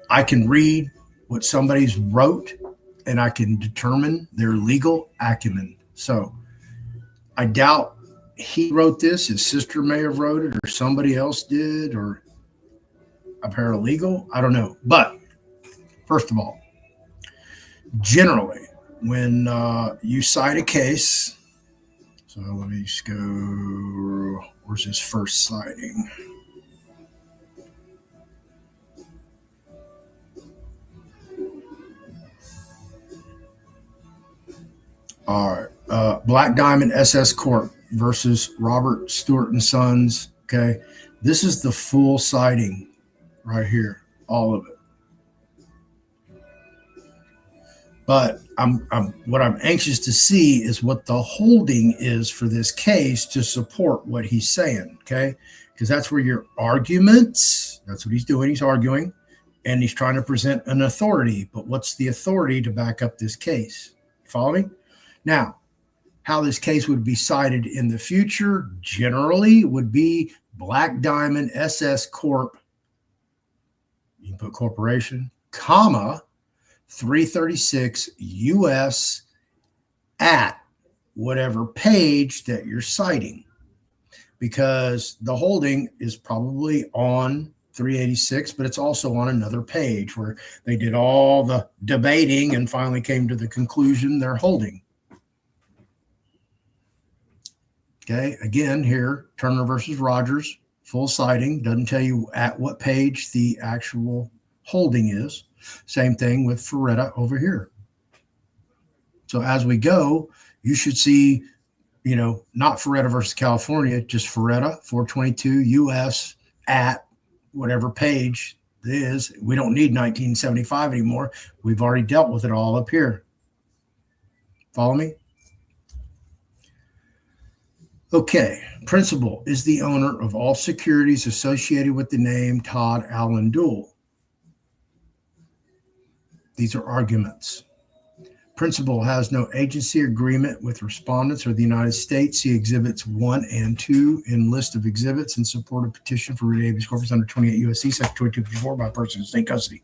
I can read what somebody's wrote and I can determine their legal acumen. So I doubt he wrote this. His sister may have wrote it, or somebody else did, or a paralegal. I don't know. But first of all, generally, when you cite a case, so let me just go, where's his first citing? All right. Black Diamond SS Corp versus Robert Stewart and Sons. Okay. This is the full citing right here. All of it. But what I'm anxious to see is what the holding is for this case to support what he's saying, okay? Because that's where your arguments, that's what he's doing. He's arguing, and he's trying to present an authority. But what's the authority to back up this case? Follow me? Now, how this case would be cited in the future generally would be Black Diamond SS Corp. You can put corporation, comma, 336 U.S. at whatever page that you're citing, because the holding is probably on 386, but it's also on another page where they did all the debating and finally came to the conclusion they're holding. Okay, again here, Turner versus Rogers, full citing, doesn't tell you at what page the actual holding is. Same thing with Ferretta over here. So as we go, you should see, not Ferretta versus California, just Ferretta 422 U.S. at whatever page it is. We don't need 1975 anymore. We've already dealt with it all up here. Follow me? Okay. Principal is the owner of all securities associated with the name Todd Allen Duell. These are arguments. Principal has no agency agreement with respondents or the United States. See Exhibits 1 and 2 in list of exhibits in support of petition for writ habeas corpus under 28 U.S.C. Section 2254 by person in state custody.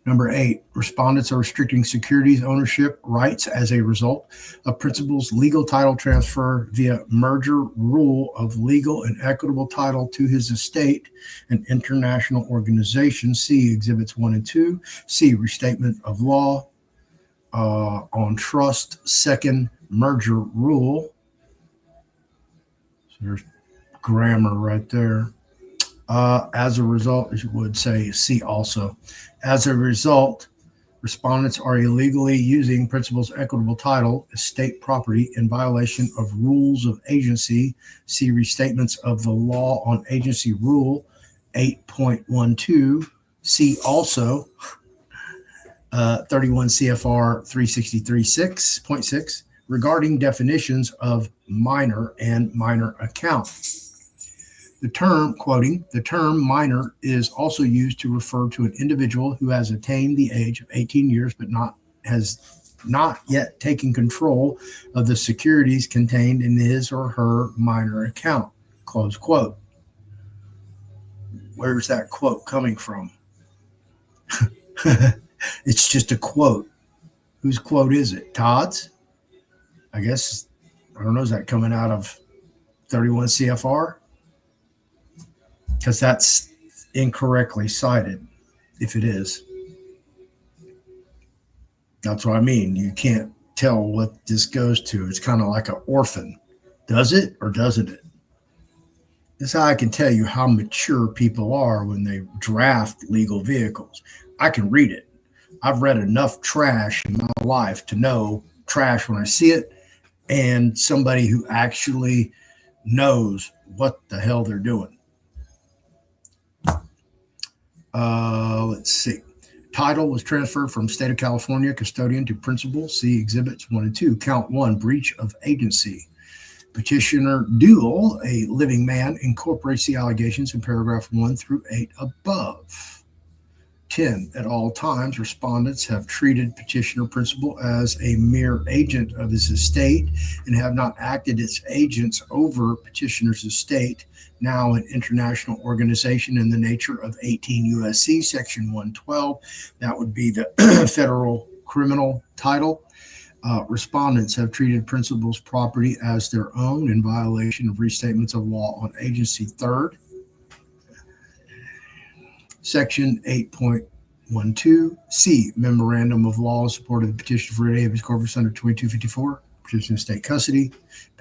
Number 8, respondents are restricting securities ownership rights as a result of principal's legal title transfer via merger rule of legal and equitable title to his estate and international organization. See Exhibits 1 and 2. See Restatement of Law on Trust Second Merger Rule. So there's grammar right there. As a result, as you would say, see also. As a result, respondents are illegally using principal's equitable title, estate property, in violation of rules of agency. See Restatements of the Law on Agency Rule 8.12. See also 31 CFR 363.6, regarding definitions of minor and minor account. The term, quoting, the term minor is also used to refer to an individual who has attained the age of 18 years but has not yet taken control of the securities contained in his or her minor account, close quote. Where's that quote coming from? It's just a quote. Whose quote is it? Todd's? I guess, I don't know, is that coming out of 31 CFR? Because that's incorrectly cited, if it is. That's what I mean. You can't tell what this goes to. It's kind of like an orphan. Does it or doesn't it? This is how I can tell you how mature people are when they draft legal vehicles. I can read it. I've read enough trash in my life to know trash when I see it, and somebody who actually knows what the hell they're doing. Let's see. Title was transferred from State of California custodian to principal. See Exhibits 1 and 2. Count 1, breach of agency. Petitioner Duell, a living man, incorporates the allegations in paragraph 1 through 8 above. 10. At all times, respondents have treated petitioner principal as a mere agent of his estate and have not acted as agents over petitioner's estate, now an international organization in the nature of 18 U.S.C. Section 112. That would be the federal criminal title. Respondents have treated principal's property as their own in violation of restatements of law on agency. Third, Section 8.12 C, Memorandum of Law in support of the petition for writ habeas corpus under 2254, petition of state custody.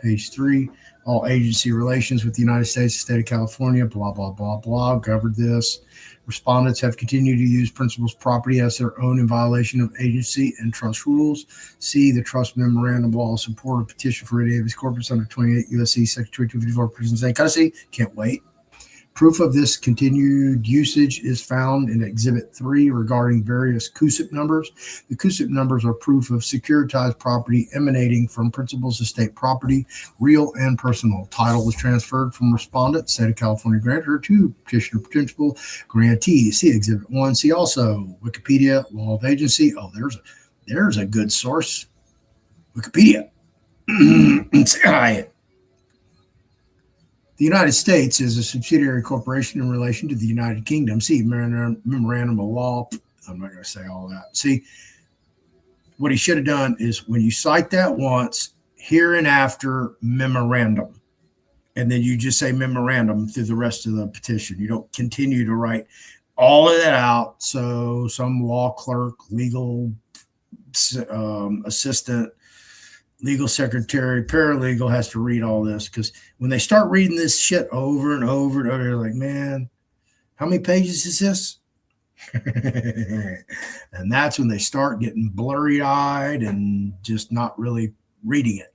Page 3, all agency relations with the United States, the state of California, blah, blah, blah, blah, covered this. Respondents have continued to use principal's property as their own in violation of agency and trust rules. C, the trust memorandum of law in support of petition for writ habeas corpus under 28 U.S.C. Section 2254, petition of state custody. Can't wait. Proof of this continued usage is found in Exhibit 3 regarding various CUSIP numbers. The CUSIP numbers are proof of securitized property emanating from principal's estate property, real and personal. Title was transferred from respondent, State of California grantor, to petitioner principal grantee. See Exhibit 1. See also Wikipedia, law of agency. Oh, there's a good source. Wikipedia. Say hi. The United States is a subsidiary corporation in relation to the United Kingdom. See, memorandum of law. I'm not going to say all that. See, what he should have done is when you cite that once, hereinafter memorandum, and then you just say memorandum through the rest of the petition. You don't continue to write all of that out. So some law clerk, legal assistant, legal secretary, paralegal has to read all this, because when they start reading this shit over and over and over, they're like, man, how many pages is this? And that's when they start getting blurry-eyed and just not really reading it.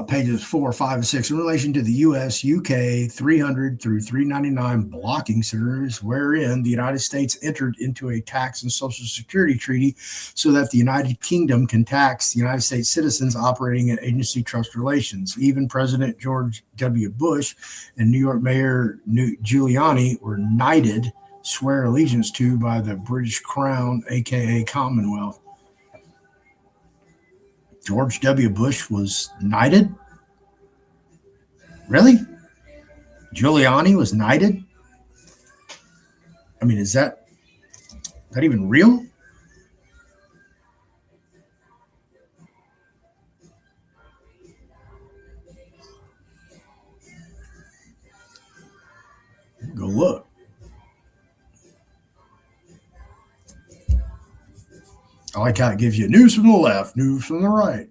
Pages 4, 5, and 6 in relation to the U.S., UK 300 through 399 blocking series, wherein the United States entered into a tax and social security treaty so that the United Kingdom can tax the United States citizens operating in agency trust relations. Even President George W. Bush and New York Mayor Giuliani were knighted, swear allegiance to by the British Crown, aka Commonwealth. George W. Bush was knighted? Really? Giuliani was knighted? I mean, is that even real? Go look. I like how it gives you news from the left, news from the right.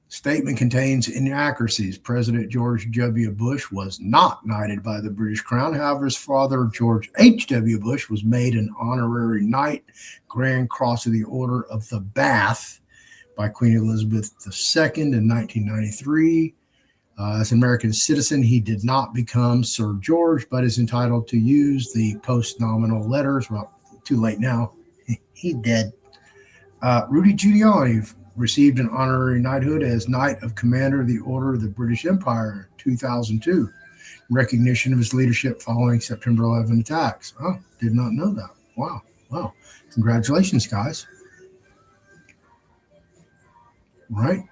Statement contains inaccuracies. President George W. Bush was not knighted by the British Crown. However, his father, George H.W. Bush, was made an honorary knight, Grand Cross of the Order of the Bath, by Queen Elizabeth II in 1993. As an American citizen, he did not become Sir George, but is entitled to use the post-nominal letters. Well, too late now. He did. Rudy Giuliani received an honorary knighthood as Knight of Commander of the Order of the British Empire in 2002, in recognition of his leadership following September 11 attacks. Oh, did not know that. Wow. Wow. Congratulations, guys. Right?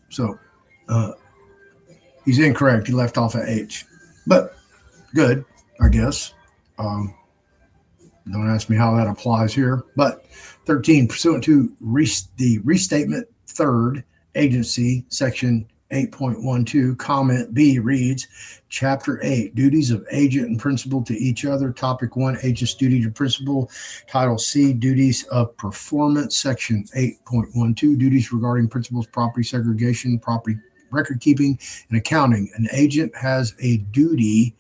So he's incorrect. He left off at H. But good, I guess. Don't ask me how that applies here. But 13, pursuant to the restatement third agency, section 8.12, comment B reads, Chapter 8, duties of agent and principal to each other. Topic 1, agent's duty to principal. Title C, duties of performance. Section 8.12, duties regarding principal's property segregation, property record keeping, and accounting. An agent has a duty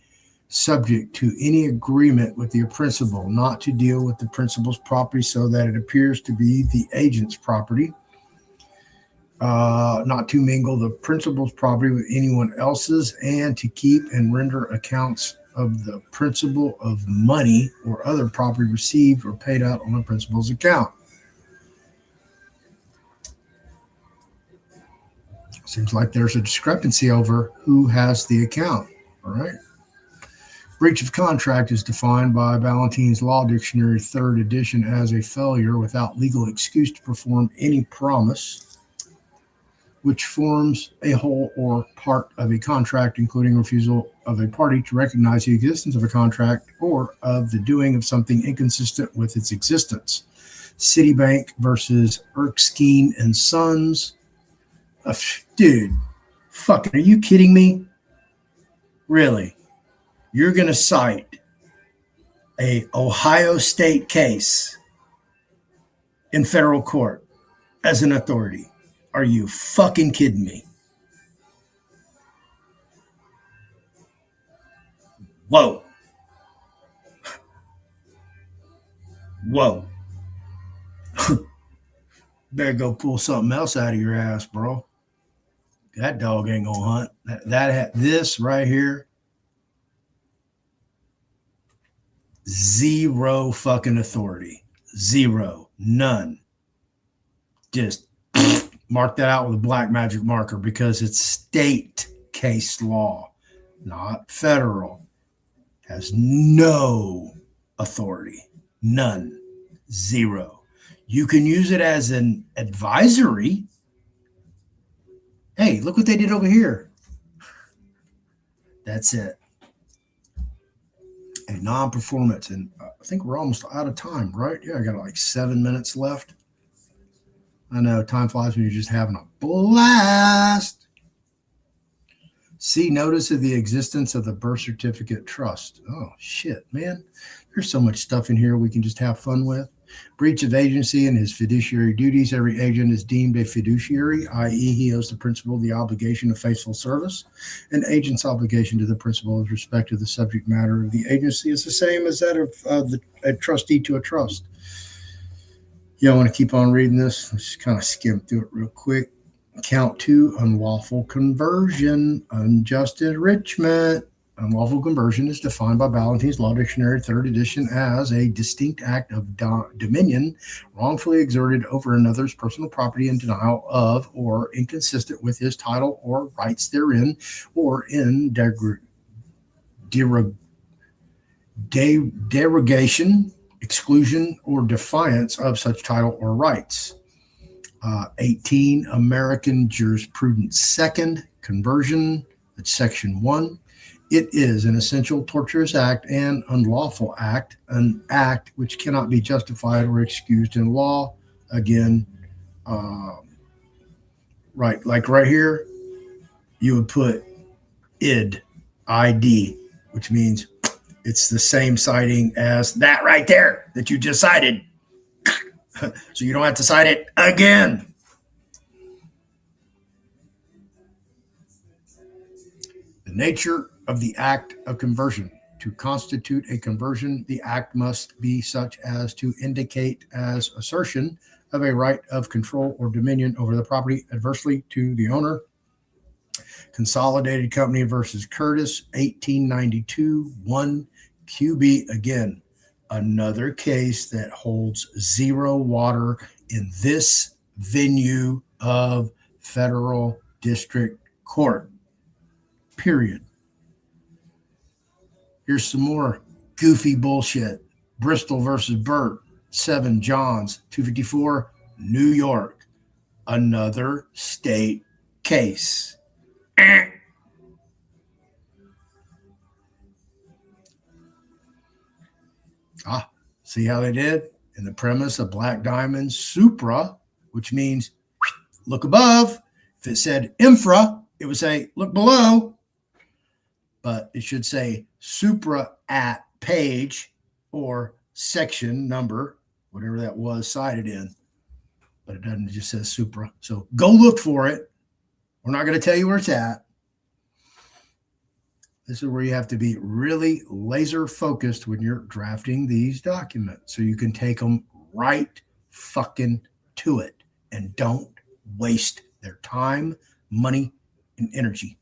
subject to any agreement with the principal not to deal with the principal's property so that it appears to be the agent's property, not to mingle the principal's property with anyone else's, and to keep and render accounts of the principal of money or other property received or paid out on the principal's account. Seems like there's a discrepancy over who has the account. All right. Breach of contract is defined by Ballantyne's Law Dictionary, 3rd edition, as a failure without legal excuse to perform any promise which forms a whole or part of a contract, including refusal of a party to recognize the existence of a contract or of the doing of something inconsistent with its existence. Citibank versus Erskine and Sons. Dude, fucking, are you kidding me? Really? You're going to cite a Ohio State case in federal court as an authority? Are you fucking kidding me? Whoa. Whoa. Better go pull something else out of your ass, bro. That dog ain't gonna hunt. This right here, zero fucking authority. Zero. None. Just mark that out with a black magic marker because it's state case law, not federal. Has no authority. None. Zero. You can use it as an advisory. Hey, look what they did over here. That's it. A non-performance. And I think we're almost out of time, right? Yeah, I got like 7 minutes left. I know time flies when you're just having a blast. See notice of the existence of the birth certificate trust. Oh, shit, man. There's so much stuff in here we can just have fun with. Breach of agency and his fiduciary duties. Every agent is deemed a fiduciary, i.e. he owes the principal the obligation of faithful service. An agent's obligation to the principal with respect to the subject matter of the agency is the same as that of a trustee to a trust. Y'all want to keep on reading this? Let's just kind of skim through it real quick. Count 2, unlawful conversion, unjust enrichment. Unlawful conversion is defined by Ballantyne's Law Dictionary, 3rd edition, as a distinct act of dominion wrongfully exerted over another's personal property in denial of or inconsistent with his title or rights therein, or in derogation, exclusion, or defiance of such title or rights. 18, American Jurisprudence 2nd, conversion, that's section 1. It is an essential torturous act and unlawful act, an act which cannot be justified or excused in law. Again, right, like right here, you would put ID, which means it's the same citing as that right there that you just cited. So you don't have to cite it again. The nature of the act of conversion. To constitute a conversion, the act must be such as to indicate as assertion of a right of control or dominion over the property adversely to the owner. Consolidated Company versus Curtis, 1892, 1 QB. Again, another case that holds zero water in this venue of federal district court. Period. Here's some more goofy bullshit. Bristol versus Burt, 7 Johns, 254, New York. Another state case. See how they did? In the premise of Black Diamond supra, which means look above. If it said infra, it would say look below. But it should say supra at page or section number, whatever that was cited in. But it doesn't, it just says supra. So go look for it. We're not going to tell you where it's at. This is where you have to be really laser focused when you're drafting these documents so you can take them right fucking to it and don't waste their time, money, and energy.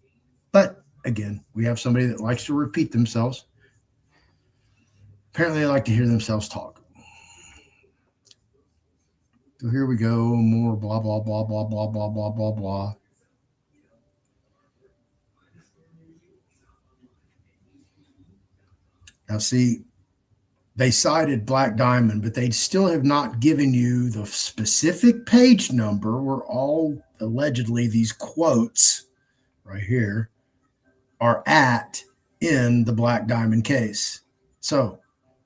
But again, we have somebody that likes to repeat themselves. Apparently, they like to hear themselves talk. So here we go. More blah, blah, blah, blah, blah, blah, blah, blah, blah. Now, see, they cited Black Diamond, but they still have not given you the specific page number where all allegedly these quotes right here are at in the Black Diamond case. So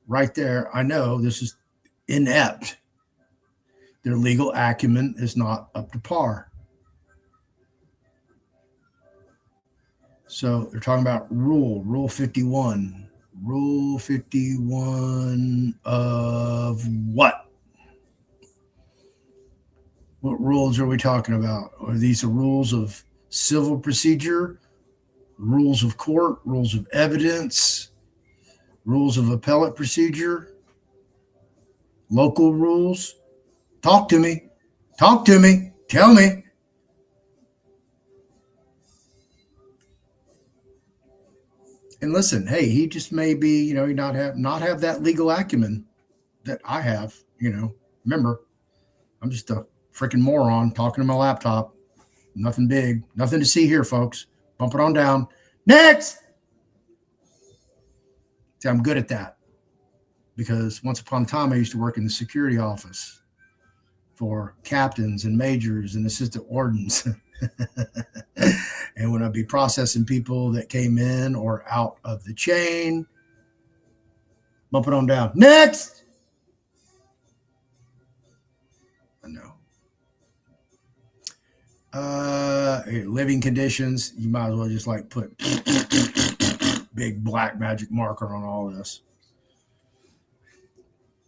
right there, I know this is inept. Their legal acumen is not up to par. So they're talking about Rule 51. Rule 51 of what? What rules are we talking about? Are these the rules of civil procedure, rules of court, rules of evidence, rules of appellate procedure, local rules? Talk to me. Talk to me. Tell me. And listen, hey, he just may be, he not have that legal acumen that I have, Remember, I'm just a freaking moron talking to my laptop. Nothing big, nothing to see here, folks. Bump it on down. Next! See, I'm good at that because once upon a time I used to work in the security office for captains and majors and assistant wardens. And when I'd be processing people that came in or out of the chain, bump it on down. Next! I know. Living conditions, you might as well just put big black magic marker on all this.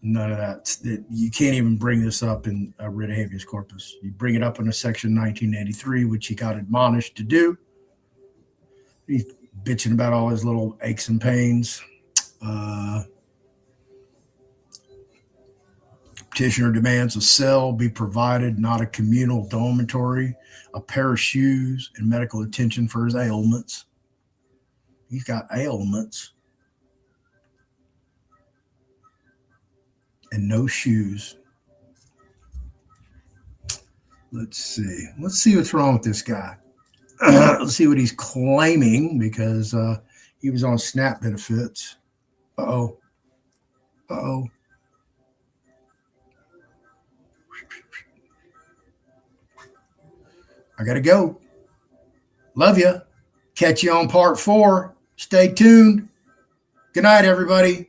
None of that. You can't even bring this up in a writ of habeas corpus. You bring it up in a section 1983, which he got admonished to do. He's bitching about all his little aches and pains. Petitioner demands a cell be provided, not a communal dormitory, a pair of shoes, and medical attention for his ailments. He's got ailments. And no shoes. Let's see. Let's see what's wrong with this guy. Let's see what he's claiming because he was on SNAP benefits. Uh-oh. Uh-oh. I got to go. Love you. Catch you on part 4. Stay tuned. Good night, everybody.